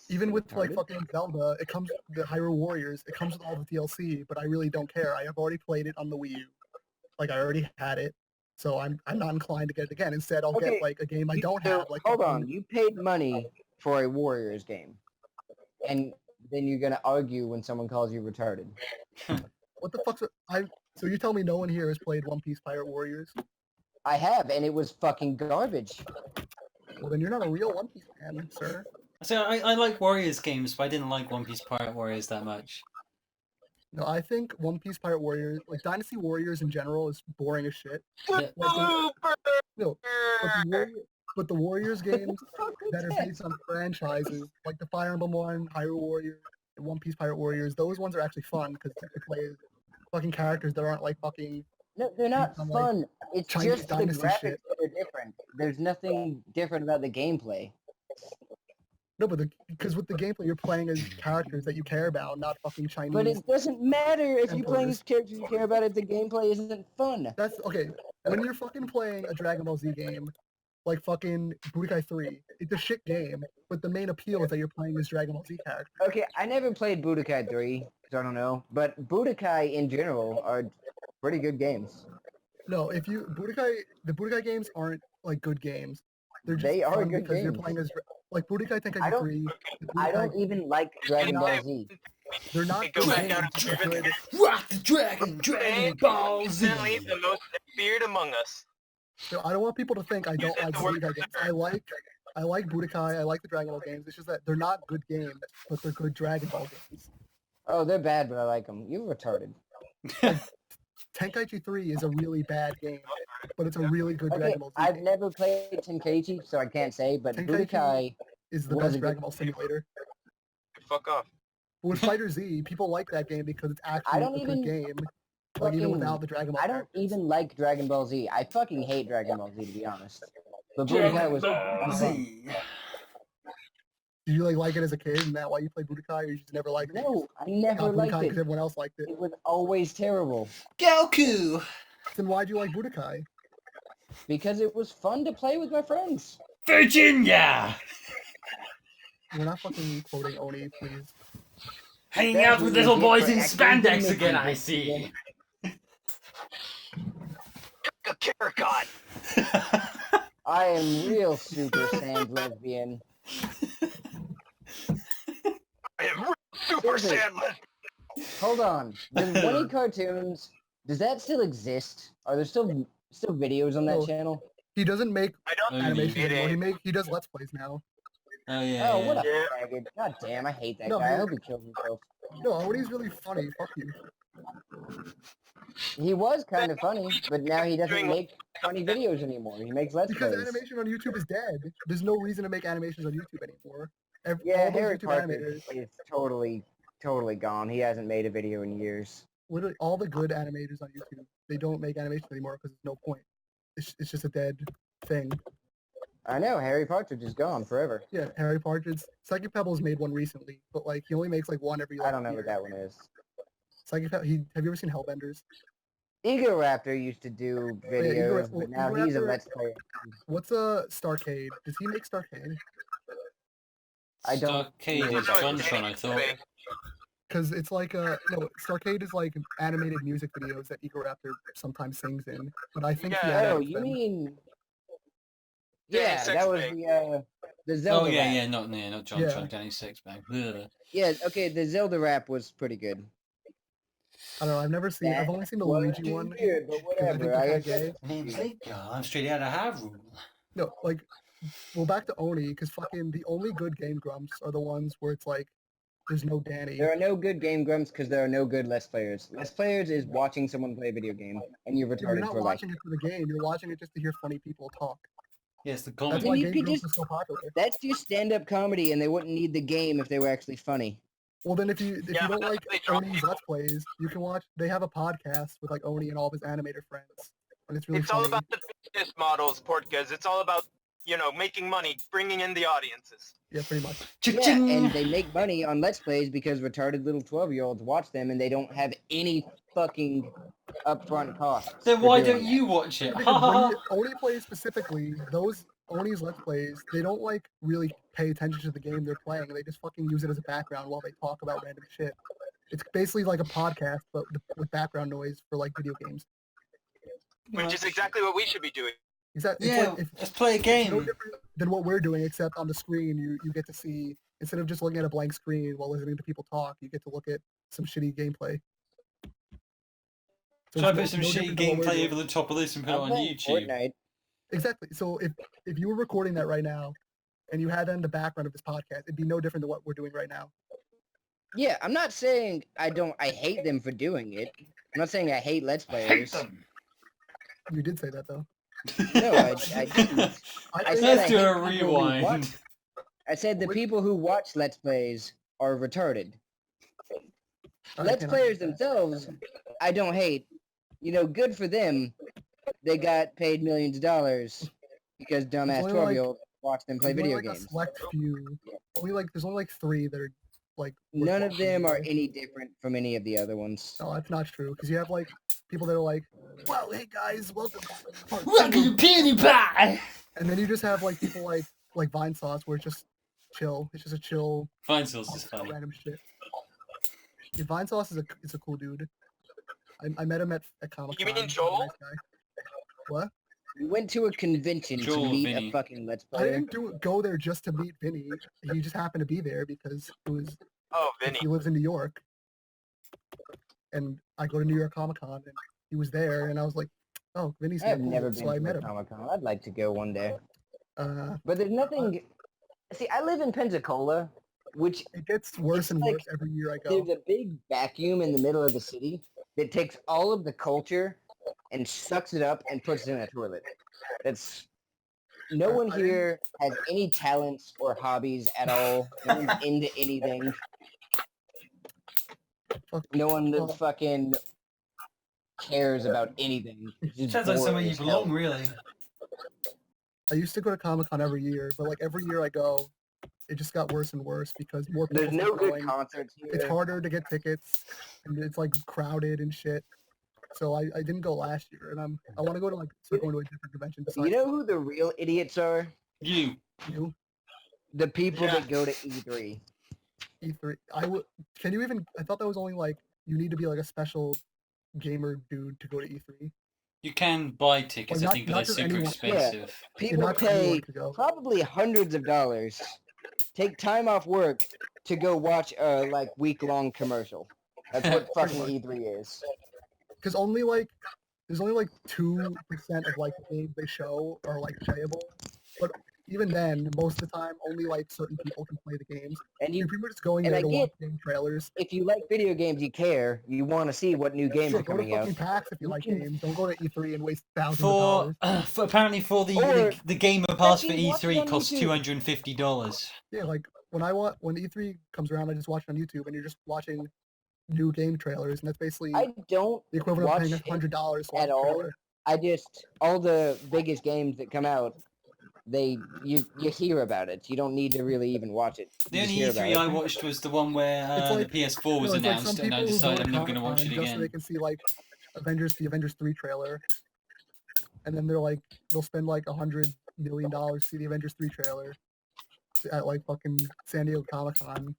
Even with like Retarded. fucking Zelda, it comes the Hyrule Warriors, it comes with all the DLC, but I really don't care. I have already played it on the Wii U. Like I already had it. So I'm not inclined to get it again. Instead I'll Okay, get like a game I don't So, have. Like hold fucking- on, you paid money for a Warriors game, and then you're gonna argue when someone calls you retarded. What the fuck's so you tell me no one here has played One Piece Pirate Warriors? I have, and it was fucking garbage. Well then you're not a real One Piece fan, sir. So I like Warriors games, but I didn't like One Piece Pirate Warriors that much. No, I think One Piece Pirate Warriors, like Dynasty Warriors in general, is boring as shit. Yeah. No, but the Warriors games that are based on franchises, like the Fire Emblem one, Hyrule Warriors, and One Piece Pirate Warriors, those ones are actually fun because you can play as fucking characters that aren't like fucking. No, they're not Some, like, fun. It's Chinese just the dynasty graphics shit. that are different. There's nothing different about the gameplay. No, but because with the gameplay you're playing as characters that you care about, not fucking Chinese. But it doesn't matter if you're playing Emperors. as characters you care about if the gameplay isn't fun. That's okay. When you're fucking playing a Dragon Ball Z game, like fucking Budokai 3, it's a shit game, but the main appeal is that you're playing as Dragon Ball Z characters. Okay, I never played Budokai 3, so I don't know. But Budokai in general are pretty good games. No, the Budokai games aren't like good games. They're just They are fun good because you're games. playing as like Budokai I Tenkaichi don't- 3. I don't even like Dragon Ball Z. They're not Go good back down games. to They're Driven. good. Rock the Dragon Ball Z. Apparently the most feared among us. No, I don't want people to think I don't said like the word Budokai games. I like Budokai. I like the Dragon Ball games. It's just that they're not good games, but they're good Dragon Ball games. Oh, they're bad, but I like them. You're retarded. Tenkaichi 3 is a really bad game, but it's a really good Okay, Dragon Ball Z I've game. never played Tenkaichi, so I can't say, but Tenkaichi Budokai... Is the was best a good Dragon Ball simulator. Fuck off. But with Fighter Z, people like that game because it's actually don't a good even game. Like even fucking- without the Dragon Ball I don't characters. even like Dragon Ball Z. I fucking hate Dragon Ball Z, to be honest. But Budokai was fun. Z. Did you like it as a kid, and that why you played Budokai, or you just never liked it? No, I never liked Budokai it. because everyone else liked it. It was always terrible. Goku. Then why'd you like Budokai? Because it was fun to play with my friends. Virginia. We're not fucking quoting Oni, please. Hanging That out with really little did boys for in actually spandex making again, I it, see. A Karakot. I am real super sand lesbian. I am real Super Seriously. Saiyan. Hold on. Does Winnie Cartoons, does that still exist? Are there still videos on that No. channel? He doesn't make I don't Oh, animations it anymore. is. He does Let's Plays now. Oh yeah. Oh, what a Yeah. faggot. God damn, I hate that No, guy. I he- hope he kills himself. No, Oni's really funny. Fuck you. He was kind of funny, but now he doesn't Doing- make funny videos anymore. He makes Let's Because Plays. animation on YouTube is dead. There's no reason to make animations on YouTube anymore. Yeah, all those Harry YouTube Partridge animators, is totally gone. He hasn't made a video in years. literally all the good animators on YouTube, they don't make animations anymore because there's no point. It's just a dead thing. I know, Harry Partridge is gone forever. Yeah, Harry Partridge. Psychic Pebbles made one recently, but like he only makes like one every. Like, I don't know year. what that one is. Psychic have you ever seen Hellbenders? Ego Raptor used to do yeah, Ego videos, Ra- well, but now Ego he's a Raptor- Let's Player. What's Starcade? Does he make Starcade? I don't Starcade know is what that Jontron, I thought. Because it's like no, Starcade is like animated music videos that Eco Raptor sometimes sings in. But I think he Yeah. Oh, animates you them. mean? Danny Yeah, that was Sexbag. the Oh Zelda yeah, rap. yeah, not John Yeah. Trump, Danny Sexbag. Ugh. Yeah, okay, the Zelda rap was pretty good. I don't know. I've never seen. I've That only seen the was Luigi too one weird, but because I think whatever. they're I kind of gay. My name's Licker. I'm straight out of Hyrule. No, like, well, back to Oni because fucking the only good Game Grumps are the ones where it's like there's no Danny. There are no good Game Grumps because there are no good Let's Players. Let's Players is watching someone play a video game, and you're You're retarded not for life. watching it for the game. You're watching it just to hear funny people talk. Yes, the That's comic. why you Game could Grumps just- are so popular. That's just stand-up comedy, and they wouldn't need the game if they were actually funny. Well, then if you Yeah, don't but like that's why they drop Oni's people. Let's Plays, you can watch. They have a podcast with like Oni and all of his animator friends, and it's really It's funny. all about the business models, Portgas. It's all about, making money, bringing in the audiences. Yeah, pretty much. Yeah, Cha-ching! and they make money on Let's Plays because retarded little 12-year-olds watch them, and they don't have any fucking upfront costs. Then for why doing don't that. you watch it? Because when Oni plays specifically, those Oni's Let's Plays, they don't like really pay attention to the game they're playing. They just fucking use it as a background while they talk about random shit. It's basically like a podcast, but with background noise for like video games. Which is exactly what we should be doing. Exactly. Yeah, let's play a It's no game. different than what we're doing, except on the screen you get to see, instead of just looking at a blank screen while listening to people talk, you get to look at some shitty gameplay. So Try to it's put some no shitty different than what we're gameplay doing. over the top of this and put it I'm on playing YouTube. Fortnite. Exactly. So if you were recording that right now, and you had that in the background of this podcast, it'd be no different than what we're doing right now. Yeah, I'm not saying I hate them for doing it. I'm not saying I hate Let's I hate Players. them. You did say that though. No, I didn't. I said Let's I do hate a people who rewind. watch- I said the Which- people who watch Let's Plays are retarded. I Let's cannot Players do that. themselves, I don't hate. Good for them. They got paid millions of dollars because dumbass only, like, 12-year-olds watch them play There's only, video like, games. a select few. There's only like 3 that are like. worth None of watching them are anyway. any different from any of the other ones. No, that's not true. Because you have like people that are like, "Well, hey guys, welcome to part Welcome 2 to of-" PewDiePie! And then you just have like people like Vine Sauce, where it's just chill. It's just a chill, Fine Sauce is funny. random shit. Yeah, Vine Sauce is a cool dude. I met him at Comic-Con. You mean He's a Joel? nice guy. What? We went to a convention Joel, to meet Vinny. a fucking Let's I Player. didn't go there just to meet Vinny. He just happened to be there because it was. Oh, Vinny. He lives in New York, and I go to New York Comic Con, and he was there, and I was like, "Oh, Vinny's I've here, cool." never So been I to met a him. Comic-Con. I'd like to go one day. Uh, But there's nothing... See, I live in Pensacola, which it gets worse It's and like worse every year I go. there's a big vacuum in the middle of the city that takes all of the culture and sucks it up and puts it in a toilet. That's... No one I didn't- here has any talents or hobbies at all. No one's into anything. Fuck. No one Well- fucking cares about anything. It's just Sounds like somewhere boring you as hell. belong, really. I used to go to Comic Con every year, but like every year I go, it just got worse and worse because more people There's no start good going. concerts here. It's harder to get tickets, and it's like crowded and shit. So I didn't go last year, and I want to go to start going to a different convention besides You know who the real idiots are? You. you, The people Yeah. that go to E E3. E3. Can you even? I thought that was only like you need to be like a special gamer dude to go to E3. You can buy tickets, Well, I think, not but they're just super anyone. expensive. Yeah, People not anyone pay to go. probably hundreds of dollars, take time off work to go watch a week-long commercial. That's what Pretty fucking much. E3 is. Because there's only 2% of the games they show are playable, but even then, most of the time, only certain people can play the games. And You're you, pretty much just going and there I to get- watch game trailers. if you like video games, you care. You want to see what new games Yeah, are go to coming out. fucking PAX if you You like can- games. Don't go to E3 and waste thousands of For, dollars. apparently for Or the Gamer Pass for fucking watch it E3 on costs YouTube. $250. Yeah, when E3 comes around, I just watch it on YouTube, and you're just watching new game trailers, and that's basically I don't the equivalent of watch paying it $100 to watch at a all. trailer. All the biggest games that come out, you hear about it. You don't need to really even watch it. The You just only hear E3 about I it. watched was the one where It's like- the PS4 was No, it's announced, some and I people who decided go I'm never going to Comic-Con watch it just so they again. can see the Avengers 3 trailer, and then they'll spend $100 million to see the Avengers 3 trailer at fucking San Diego Comic-Con.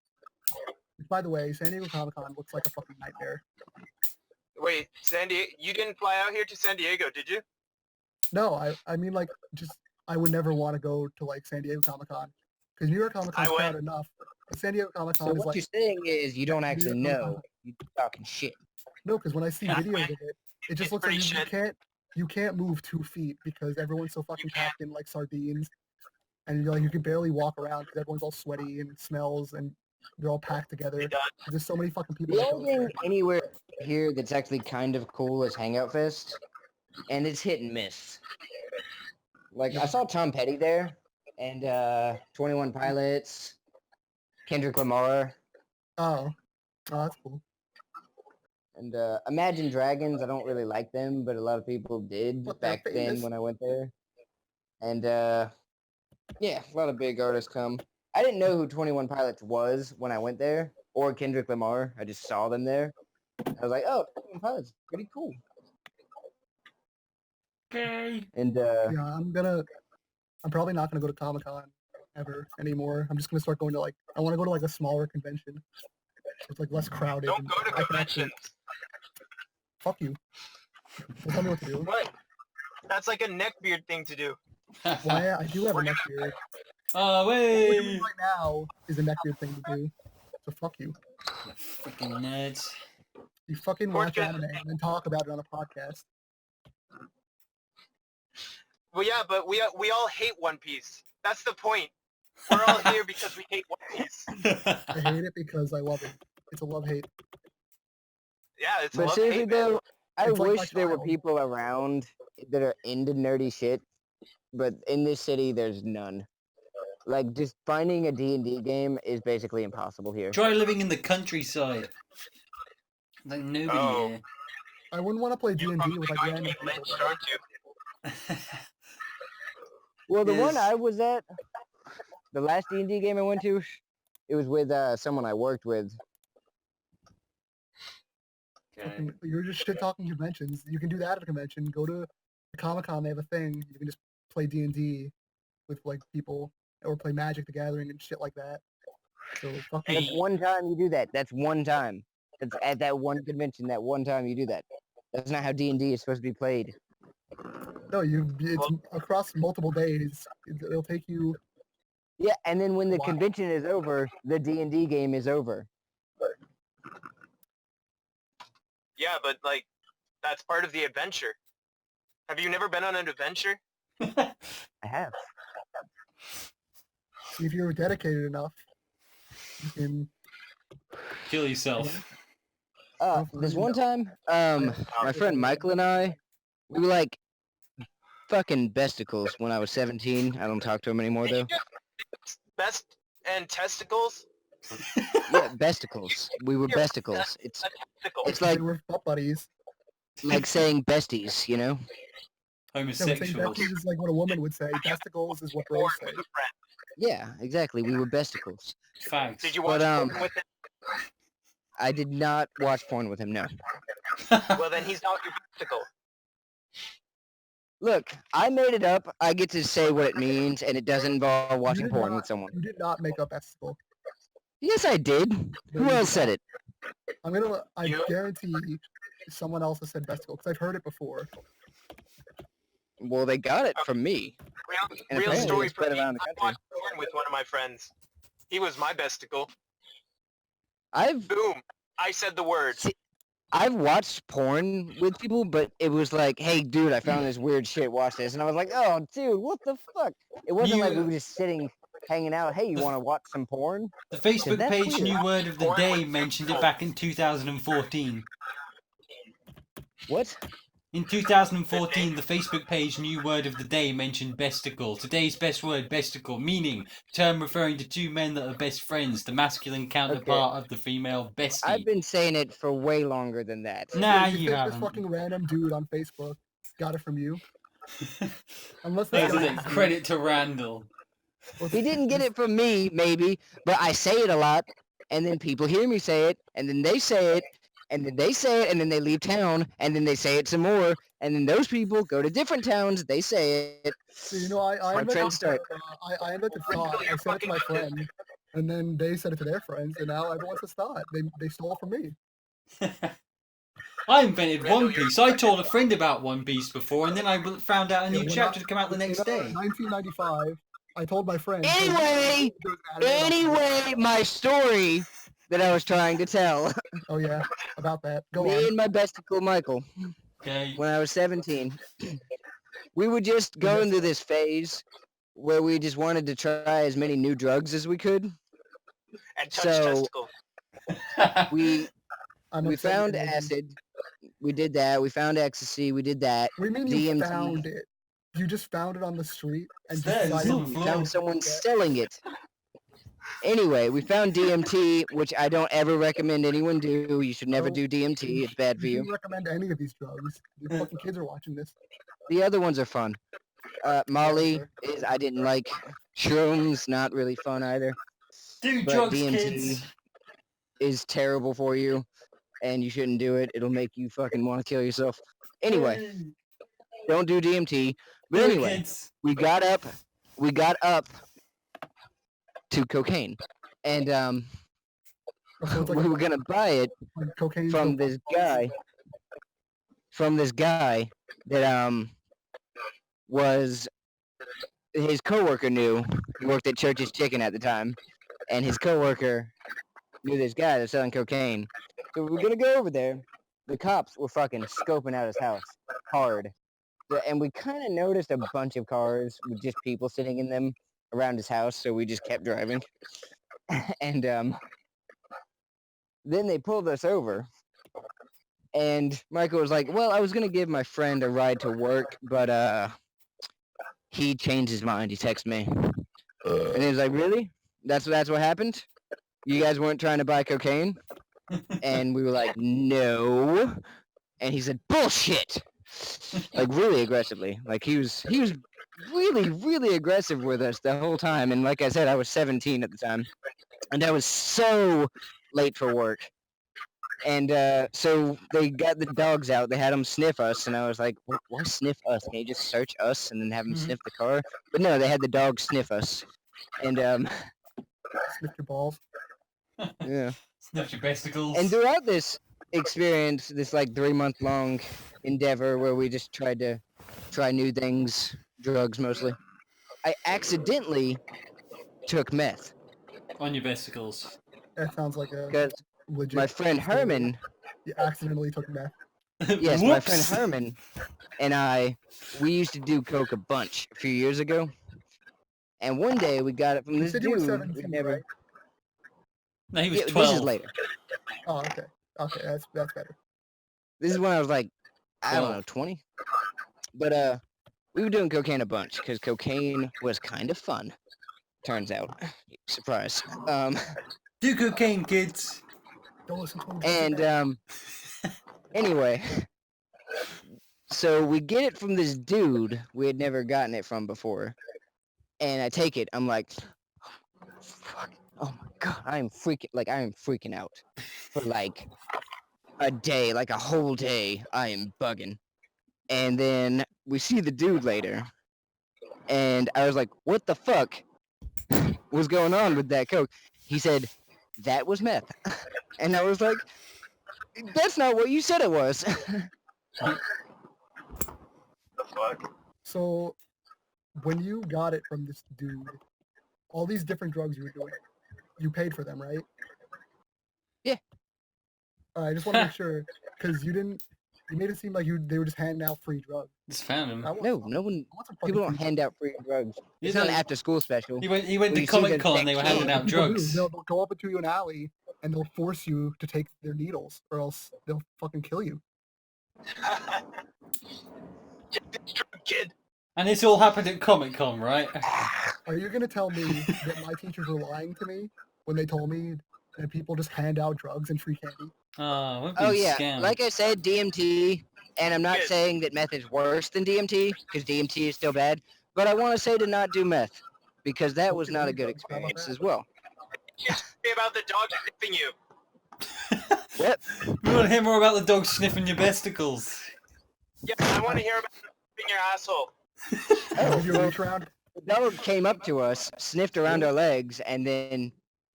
By the way, San Diego Comic-Con looks like a fucking nightmare. Wait, San Diego, you didn't fly out here to San Diego, did you? No, I mean like just I would never want to go to like San Diego Comic-Con because New York Comic-Con's I went. crowded enough. But San Diego Comic-Con So is what like you're saying is you don't actually New York know. Comic-Con. You're talking shit. No, because when I see Yeah, videos of it, it just it's looks like pretty you shit. can't move 2 feet because everyone's so fucking packed in like sardines, and you're like you can barely walk around because everyone's all sweaty and smells and they're all packed together. It does. There's so many fucking people The that only go there. thing anywhere here that's actually kind of cool is Hangout Fest, and it's hit and miss. Like I saw Tom Petty there, and 21 Pilots, Kendrick Lamar, Oh, that's cool. and Imagine Dragons. I don't really like them, but a lot of people did But they're back then famous. when I went there. And yeah, a lot of big artists come. I didn't know who 21 Pilots was when I went there, or Kendrick Lamar. I just saw them there. I was like, oh, 21 Pilots, pretty cool. Okay. And Yeah, I'm probably not gonna go to Comic-Con ever anymore. I'm just gonna start going to like I want to go to like a smaller convention. So it's like less crowded. Don't and go to I can actually conventions. fuck you. Don't tell me what to do. What? That's like a neckbeard thing to do. Why I do have a neck beard. Oh, What we're doing wait! right now is a neckbeard thing to do. So fuck you. You freaking nerds. You fucking watch Fortune- anime and then talk about it on a podcast. Well, yeah, but we all hate One Piece. That's the point. We're all here because we hate One Piece. I hate it because I love it. It's a love-hate. Yeah, it's a but love seriously hate, man. though, I It's like my wish there were child. people around that are into nerdy shit, but in this city, there's none. Like just finding a D&D game is basically impossible here. Try living in the countryside. Like nobody Oh. here. I wouldn't want to play You're D&D probably with like going to random get people. lynched, though. aren't you? Well, the one Yes. I was at, the last D&D game I went to, it was with someone I worked with. Okay. Fucking- You're just shit talking conventions. You can do that at a convention. Go to the Comic-Con. They have a thing. You can just play D&D with like people, or play Magic the Gathering and shit like that. So fuck you. That's one time you do that. That's one time. That's at that one convention. That one time you do that. That's not how D&D is supposed to be played. No, it's across multiple days. It'll take you. Yeah, and then when the Wow. convention is over, the D&D game is over. Yeah, but like, that's part of the adventure. Have you never been on an adventure? I have. If you're dedicated enough, you can. Kill yourself. This one time, my friend Michael and I, we were like fucking besticles when I was 17. I don't talk to him anymore Did you though. just best and testicles? Yeah, besticles. We were You're besticles. It's Testicles. it's like we're butt buddies. saying besties, you know? No, but saying Homosexuals. besties is like what a woman would say. Testicles is what bros Porn say. with a friend. Yeah, exactly. We were besticles. Facts. Did you But, watch porn with him? I did not watch porn with him, no. Well, then he's not your testicle. Look, I made it up. I get to say what it means, and it doesn't involve watching did porn not- with someone. You did not make up besticle. Yes, I did. Who else said it? I You? guarantee someone else has said besticle because I've heard it before. Well, they got it from me. And Real apparently story it's for spread me. around the I country. watched porn with one of my friends. He was my besticle. I've Boom. I said the word. I've watched porn with people, but it was like, hey, dude, I found this weird shit. Watch this, and I was like, oh, dude, what the fuck? It wasn't like we You- were just sitting, hanging out. Hey, you want to watch some porn? The Facebook That's page weird. New Word of the Day mentioned it back in 2014. What? In 2014, the Facebook page New Word of the Day mentioned besticle. Today's best word, besticle, meaning term referring to two men that are best friends, the masculine counterpart of the female bestie. I've been saying it for way longer than that. Nah, you you think this haven't. fucking random dude on Facebook got it from you? Unless There's this a guy credit to Randall. He didn't get it from me, maybe, but I say it a lot, and then people hear me say it, and then they say it, and then they say it, and then they leave town, and then they say it some more, and then those people go to different towns, they say it. So, I My invented, friends start. I invented thought. I said it to my friend. And then they said it to their friends, and now everyone says thought. They stole it from me. I invented Randall, One Piece. I told a friend about One Piece before, and then I found out a new when chapter had come out the in, next day. 1995, I told my friend. Anyway, my story that I was trying to tell. Oh yeah, about that. Go Me on. and my besticle Michael, Okay. when I was 17, we were just going through this phase where we just wanted to try as many new drugs as we could. And touch So testicle. we I'm we upset found you're making- acid. We did that. We found ecstasy. We did that. What do you mean you DMT. found it? You just found it on the street and It's there, it's decided on No, the we floor. found someone Yeah. selling it. Anyway, we found DMT, which I don't ever recommend anyone do. You should never No. do DMT. It's bad for You you. shouldn't recommend any of these drugs. The fucking kids are watching this. The other ones are fun. Molly sure. is I didn't like. Shrooms, not really fun either. Do But drugs, DMT kids. is terrible for you, and you shouldn't do it. It'll make you fucking want to kill yourself. Anyway, Hey, don't do DMT. But do it, anyway, kids. we got up to cocaine, and So it's like we were gonna buy it cocaine from this guy that was his coworker knew. He worked at Church's Chicken at the time, and his coworker knew this guy that's selling cocaine. So we were gonna go over there. The cops were fucking scoping out his house hard, and we kind of noticed a bunch of cars with just people sitting in them around his house. So we just kept driving, and then they pulled us over. And Michael was like, well, I was going to give my friend a ride to work, but he changed his mind. He texted me. And he was like, really? That's what happened? You guys weren't trying to buy cocaine? And we were like, no. And he said, bullshit! Like, really aggressively. Like, he was really, really aggressive with us the whole time. And like I said, I was 17 at the time. And I was so late for work. And so they got the dogs out. They had them sniff us, and I was like, "Why sniff us? Can you just search us and then have them Mhm. sniff the car?" But no, they had the dogs sniff us, and sniff your balls. yeah. Sniff your besticles. And throughout this experience, this like 3-month-long endeavor where we just tried to try new things, drugs mostly, I accidentally took meth On your besticles. That sounds like a because legit. my friend story. Herman. You accidentally took meth. Yes, my friend Whoops. Herman and we used to do coke a bunch a few years ago. And one day we got it from You this said dude. you were we 17, never. right? No, he was Yeah, 12. this is later. Oh, okay. Okay, that's better. This is when I was like, I don't 12. know, 20. But we were doing cocaine a bunch because cocaine was kind of fun. Turns out, surprise. Do cocaine, kids. Don't listen to him. And anyway, so we get it from this dude we had never gotten it from before, and I take it. I'm like, fuck, oh my god, I am freaking out for like a day, like a whole day. I am bugging. And then we see the dude later, and I was like, what the fuck was going on with that coke? He said, that was meth. And I was like, that's not what you said it was. The fuck? So, when you got it from this dude, all these different drugs you were doing, you paid for them, right? Yeah. I just want to make sure, because you made it seem like they were just handing out free drugs. Just found him. I want No, some- no one. I want some People fucking don't free hand out free drugs. You It's not an know, after-school special. He went When to you see Comic the Con. They were next handing drugs. out People do. drugs. They'll go up into an alley and they'll force you to take their needles, or else they'll fucking kill you. Get this drug, kid. And this all happened at Comic Con, right? Are you gonna tell me that my teachers were lying to me when they told me that people just hand out drugs and free candy? We've been Oh yeah, scammed. like I said, DMT, and I'm not Yes. saying that meth is worse than DMT because DMT is still bad. But I want to say to not do meth because that was Okay, not a there good you go. How about experience that? as well. Say about the dog sniffing you. What? We want to hear more about the dog sniffing your besticles. Yeah, I want to hear about sniffing your asshole. Give you a well, reach around. the dog came up to us, sniffed around our legs, and then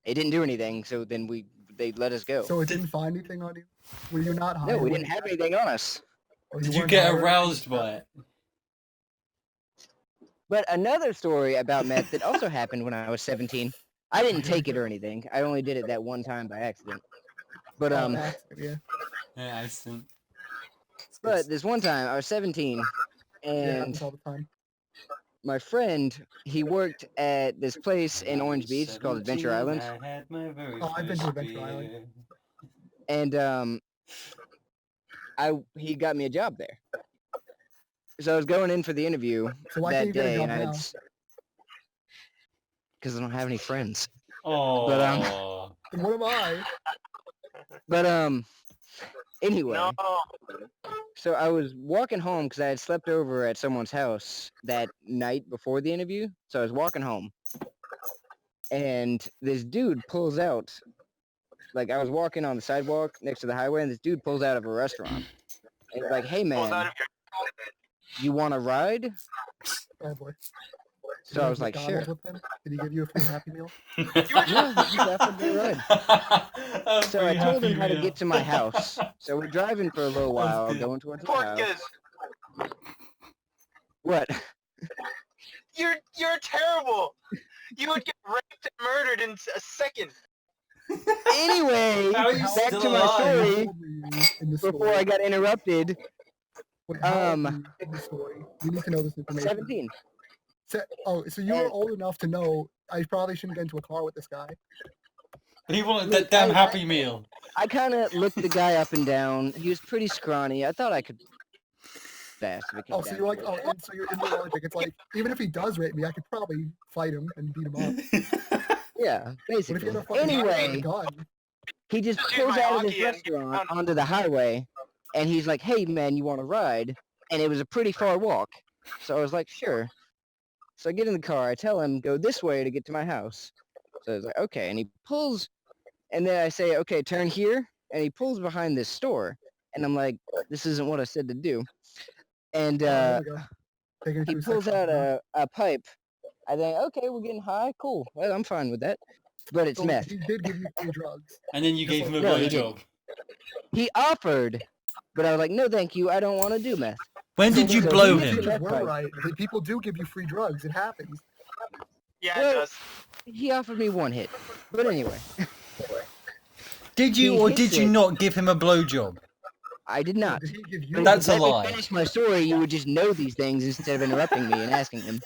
It didn't do anything, so then they let us go. So it didn't find anything on you? Were you not high? No, we when didn't it have happened? anything on us. Or Did you weren't get high or anything? aroused by it? But another story about meth that also happened when I was 17. I didn't take it or anything. I only did it that one time by accident. But Oh, accident, yeah. Yeah, I think. but this one time I was 17, Yeah, it and happens all the time. my friend, he worked at this place in Orange Beach. It's called Adventure Island. Oh, I've been to Adventure Island. And he got me a job there. So I was going in for the interview So why can't that you get a day, job and now? because I don't have any friends. Oh. Then what am I? But anyway, No. so I was walking home because I had slept over at someone's house that night before the interview. So I was walking home, and this dude pulls out. Like, I was walking on the sidewalk next to the highway, and this dude pulls out of a restaurant. And he's like, "Hey Pulls out man, of your you want to ride?" Oh boy. So I was like, "Sure." McDonald's with him? Did he give you a free Happy Meal? Yeah, he just offered me a ride. So I told him how to get to my house. So we're driving for a little while, good. going towards the house. Porcas. What? You're terrible. You would get raped and murdered in a second. Anyway, How are you back still to my alive? story In the before I got interrupted. Wait, how old were you in the story? We need to know this information. 17. So you were old enough to know I probably shouldn't get into a car with this guy. He wanted Look, that damn I- Happy Meal. I kind of looked the guy up and down. He was pretty scrawny. I thought I could fast if it came Oh, so down you're like, to it. and so you're in your logic. It's like, even if he does rape me, I could probably fight him and beat him up. Yeah, What if basically. you had a fucking Anyway, gun? he just Just use pulls my out of this hockey and restaurant run. onto the highway, and he's like, "Hey man, you want to ride?" And it was a pretty far walk, so I was like, "Sure." So I get in the car. I tell him, "Go this way to get to my house." So I was like, "Okay," and he pulls, and then I say, "Okay, turn here," and he pulls behind this store, and I'm like, "This isn't what I said to do." And There we go. Taking it he to a pulls section, out huh? a pipe. I think, okay, we're getting high, cool. Well, I'm fine with that. But it's So meth. he did give you free drugs. And then you Just gave him a like- No, he blowjob. He offered, but I was like, no, thank you. I don't want to do meth. When So did you the blow teachers him? were right. The people do give you free drugs. It happens. Yeah, Well, it does. He offered me one hit. But anyway, Did you he or hits did you it. not give him a blowjob? I did not. Did he give you? But That's if a you let me lie. finish my story, you would just know these things instead of interrupting me and asking them.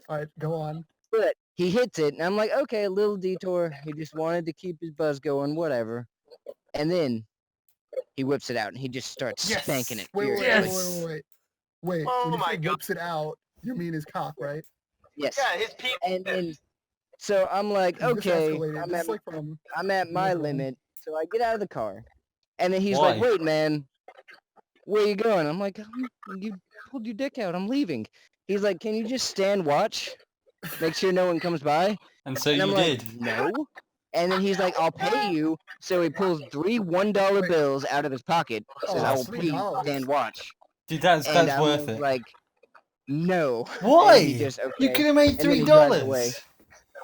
All right, go on. But he hits it, and I'm like, okay, a little detour. He just wanted to keep his buzz going, whatever. And then he whips it out, and he just starts Yes! spanking it. Wait, furiously. wait. Oh When you my say God. whips it out, you mean his cock, right? Yes. Yeah, his penis. And then, so I'm like, This okay, escalated. This is like from. I'm at my Nickel. limit. So I get out of the car, and then he's like, Why? wait, man, where you going? I'm like, you pulled your dick out. I'm leaving. He's like, can you just stand watch? Make sure no one comes by. And so And I'm you like, did. no. And then he's like, I'll pay you. So he pulls 3 $1 bills out of his pocket. Says, Oh, I will pay you to $3. stand watch. Dude, that's And I worth was it. like, no. Why? And he just, okay. You could have made And then he drives away. $3.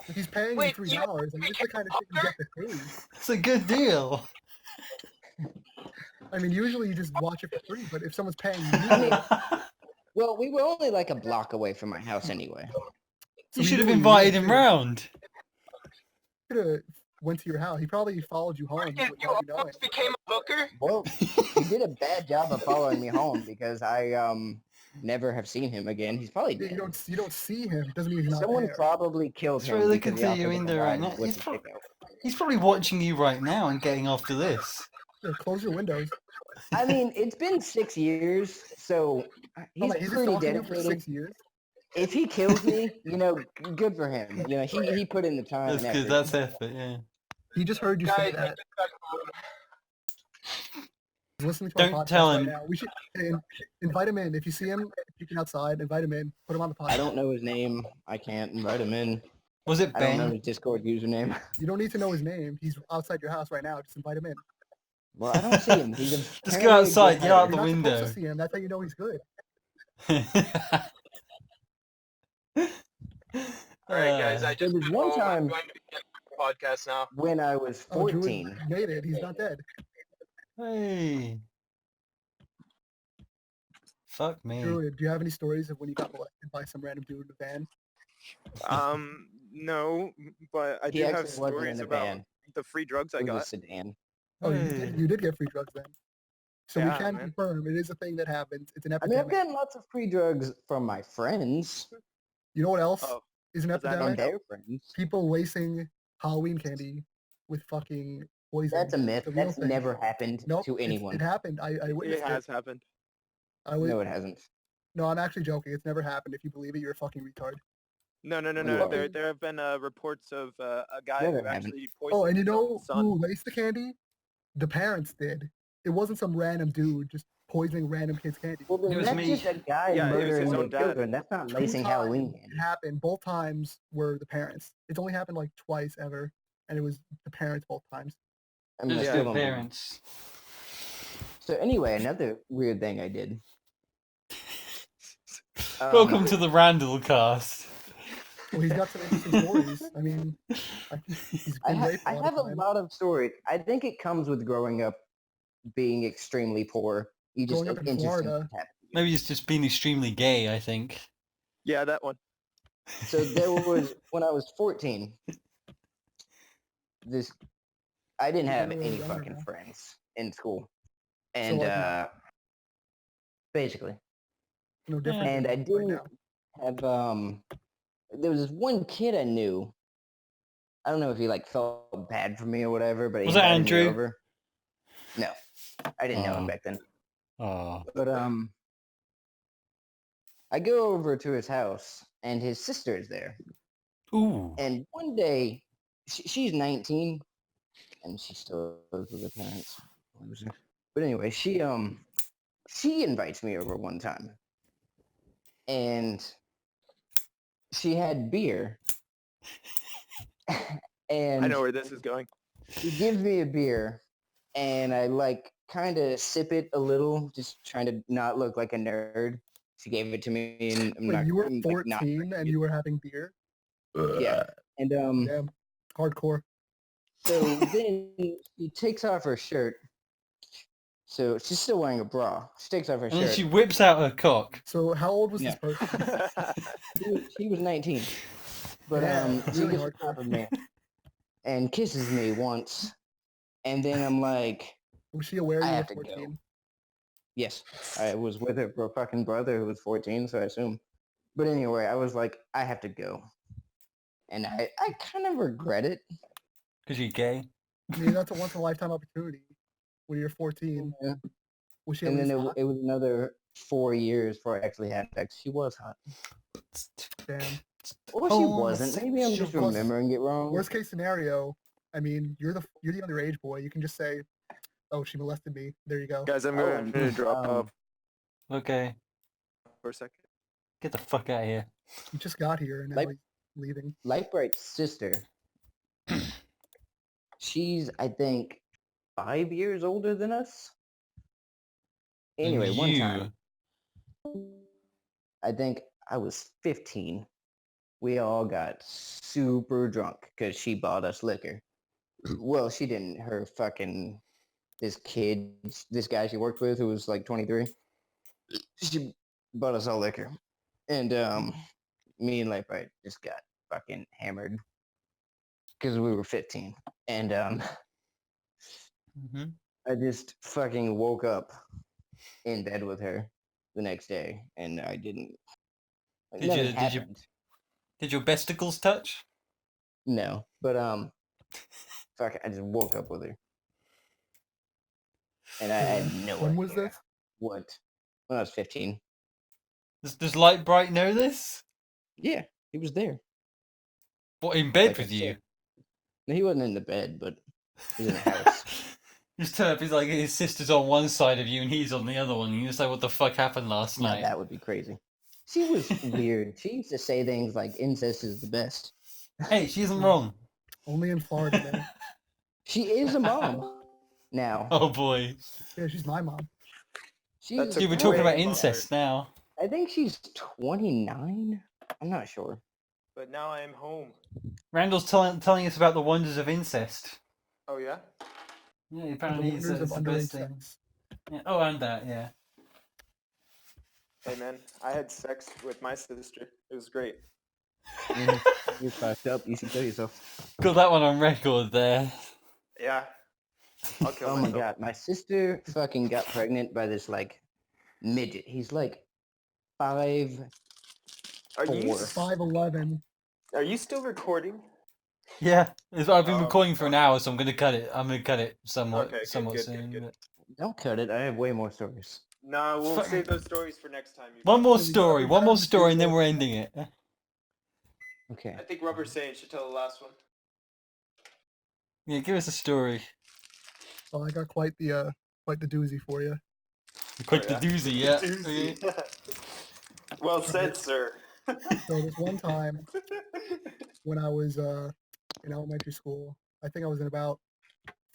If he's paying you Wait, $3, you- I mean, it's the kind of shit you get to pay. It's a good deal. I mean, usually you just watch it for free, but if someone's paying you, I mean, well, we were only like a block away from my house anyway. You should have invited him round. Could have went to your house. He probably followed you home If without you you knowing. almost became a booker, Well, he did a bad job of following me home because I never have seen him again. He's probably Yeah, dead. you don't see him. It doesn't mean he's not Someone there. probably killed That's him. right, they because can he see you offered in to there right ride now. and whip his dick out. He's probably watching you right now and getting after this. Yeah, close your windows. I mean, it's been 6 years, so he's He's pretty stalking you for dedicated. 6 years. If he kills me, good for him. He put in the time That's and good. effort. That's effort, yeah. He just heard you say guys, that. He's listening to Don't our podcast tell right him. now. We should invite him in. If you see him peeking outside, invite him in. Put him on the podcast. I don't know his name. I can't invite him in. Was it I don't know Ben? his Discord username. You don't need to know his name. He's outside your house right now. Just invite him in. Well, I don't see him. He's Just go outside, get out You're the not window. supposed to see him. That's how you know he's good. all right, guys. I just there's one I'm time- going to be podcast now. when I was Oh, Druid 14. made it. He's not dead. Hey. Fuck me. Druid, do you have any stories of when you got molested by some random dude in a van? No, but I He do have actually wasn't in stories a about van. the free drugs I It was a got. sedan. Oh, Hey. you did get free drugs then. So we Yeah, can man. confirm it is a thing that happens. It's an I mean, I've epidemic. gotten lots of free drugs from my friends You know what else Oh, is an does that not epidemic? and their friends. People lacing Halloween candy with fucking poison. That's a myth. It's a real That's thing. never happened Nope, to anyone. It happened. I it witnessed has happened. I was, No, it hasn't. no, I'm actually joking. It's never happened. If you believe it, you're a fucking retard. No. Whoa. There have been reports of a guy No, who there haven't. actually poisoned Oh, and you his know own son. who laced the candy? The parents did. It wasn't some random dude just poisoning random kids' candy. Well, then It was that's me. just a guy Yeah, it was his murdering own their dad. children. That's not 2 lacing times Halloween candy. It happened. Both times were the parents. It's only happened like twice ever, and it was the parents both times. I mean, I Just still the don't believe it. parents. So anyway, another weird thing I did. Welcome to the Randall cast. Well, he's got some interesting stories. I mean, he's been raped a I lot have of a times. lot of stories. I think it comes with growing up being extremely poor. You just Growing up in interesting Florida. things happen. Maybe it's just being extremely gay, I think. Yeah, that one. So there was when I was 14. This I didn't have You're any younger fucking now. friends in school, and like basically, No different and than I right didn't now. have There was this one kid I knew. I don't know if he like felt bad for me or whatever, but he Was that invited me Andrew? over. No, I didn't know him Oh. back then. Oh. But I go over to his house, and his sister is there. Ooh. And one day, she's 19, and she still lives with her parents. Loser. But anyway, she invites me over one time, and she had beer, and I know where this is going. she gives me a beer, and I like kind of sip it a little, just trying to not look like a nerd. She gave it to me, and Wait, you were I'm, like, not 14 and you were having beer? yeah, and Damn, hardcore. so then she takes off her shirt. So she's still wearing a bra. She takes off her And then shirt. she whips out her cock. So how old was Yeah. this person? She was 19. But Yeah, she really gets on hardcore. top of me and kisses me once. And then I'm like, Was she aware I you were have to go. 14? yes. I was with her fucking brother who was 14, so I assume. But anyway, I was like, I have to go. And I kind of regret it. Because you're gay. I mean, that's a once in a lifetime opportunity when you're 14. Yeah. Was she at And then least hot? it was another 4 years before I actually had sex. She was hot. Damn. Or she wasn't. Maybe I'm just Plus, remembering it wrong. Worst case scenario, I mean, you're the underage boy. You can just say, "Oh, she molested me." There you go. Guys, I'm Oh, going to drop off Okay. for a second. Get the fuck out of here. He just got here and now Like- he's leaving. Lightbright's sister, she's, I think, 5 years older than us. Anyway, one time, I think I was 15. We all got super drunk because she bought us liquor. Well, she didn't. Her fucking, this guy she worked with who was like 23, she bought us all liquor. And me and Lightbright just got fucking hammered because we were 15. And hmm I just fucking woke up in bed with her the next day, and I didn't. Like, Did nothing you- happened. Did your besticles touch? No, but fuck, I just woke up with her, and I had no When idea was this? what. When I was 15. Does Lightbright know this? Yeah, he was there. What, in bed Like I with you? said. No, he wasn't in the bed, but he was in the house. Just turn up, he's like, his sister's on one side of you and he's on the other one. And you're just like, what the fuck happened last Now, night? that would be crazy. She was weird. She used to say things like incest is the best. Hey, she isn't wrong. Only in Florida, man. She is a mom now. Oh boy. Yeah, she's my mom. She's That's a Yeah, we're talking about great incest now. I think she's 29. I'm not sure. But now I am home. Randall's telling us about the wonders of incest. Oh yeah. Yeah, The apparently it's, wonders of it's the best underage thing. sex. Yeah. Oh, and that, yeah. Hey man, I had sex with my sister. It was great. You fucked up. You should kill yourself. Got that one on record there. Yeah. I'll kill Oh my myself. god, my sister fucking got pregnant by this like midget. He's like 5'4". Are you 5'11". are you still recording? Yeah, I've been Oh, recording for an hour, so I'm gonna cut it. I'm gonna cut it somewhat, Okay, good, somewhat good, soon. good. but- Don't cut it. I have way more stories. Nah, we'll Fuck. save those stories for next time. You One guys. more Yeah, we story, gotta one more have the story, and then serial. we're ending it. Okay. I think Rubber Saying should tell the last one. Yeah, give us a story. Well, I got quite the doozy for you. Quick yeah? the doozy, yeah. Doozy. Well said, sir. So this one time when I was in elementary school, I think I was in about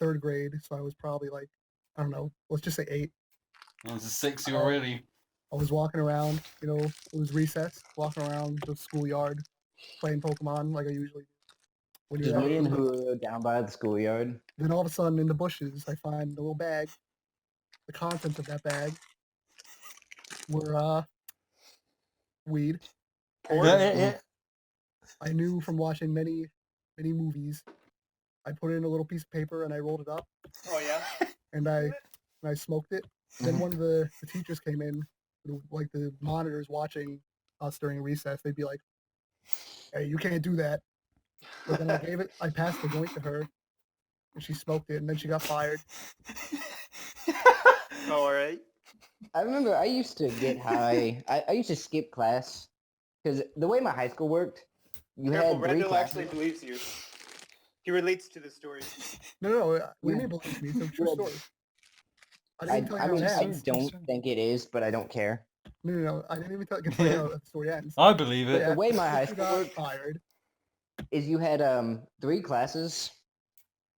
3rd grade, so I was probably like, I don't know, let's just say 8. That was a 60 Oh. already. I was walking around, it was recess, walking around the schoolyard, playing Pokemon like I usually do. When Just you're that me and age. Julio down by the schoolyard. Then all of a sudden in the bushes, I find a little bag. The contents of that bag were weed. Porn? Yeah, And, yeah, yeah. I knew from watching many movies. I put it in a little piece of paper and I rolled it up Oh yeah. and I smoked it. Then Mhm. one of the teachers came in, like the monitors watching us during recess. They'd be like, "Hey, you can't do that." But then I passed the joint to her, and she smoked it, and then she got fired. All right. I remember I used to get high. I used to skip class because the way my high school worked, you Careful, had 3 Randall classes. actually believes you. He relates to the story. No, what do you Yeah. mean believe me? It's a true Well, story. I I, didn't even tell you I how mean, it I ends. don't think it is, but I don't care. No, I didn't even get to tell you how the story ends. I believe But it. the way my high Teacher school got worked fired. is you had 3 classes,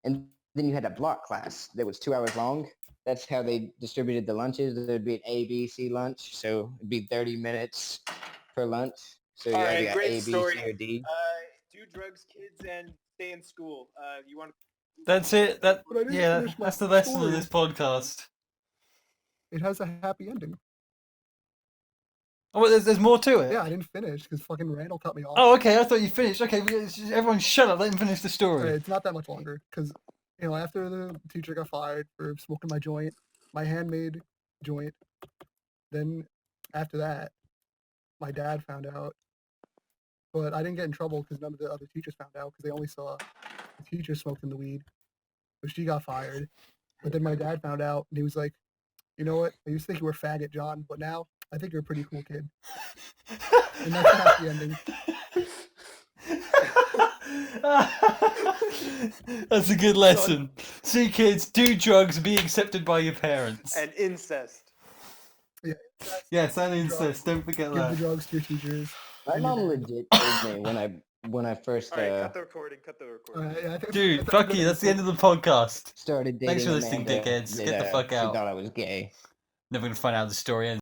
and then you had a block class that was 2 hours long. That's how they distributed the lunches. There'd be an A, B, C lunch, so it'd be 30 minutes per lunch. So you All either right, got great A, B, story. C, or D. Do drugs, kids, and stay in school. You want? That's it. But I didn't finish my That's the lesson story. of this podcast. It has a happy ending. Oh, well, there's more to it. Yeah, I didn't finish because fucking Randall cut me off. Oh, okay. I thought you finished. Okay, everyone, shut up. Let him finish the story. It's not that much longer because after the teacher got fired for smoking my joint, my handmade joint, then after that, my dad found out, but I didn't get in trouble because none of the other teachers found out because they only saw the teacher smoking the weed, so she got fired. But then my dad found out and he was like, "You know what? I used to think you were a faggot, John, but now I think you're a pretty cool kid." And that's the happy ending. That's a good lesson. See, kids, do drugs, be accepted by your parents. And incest. Yes, and incest. Don't forget Give the that. drugs to your teachers. My and your mom dad. legit told me when I first All right, cut the recording. Cut the recording. Yeah, I think Dude, that's a fuck good you. That's the end episode. of the podcast. started dating Thanks for listening, Amanda, dickheads. that, Get the fuck she out. thought I was gay. Never gonna find out the story.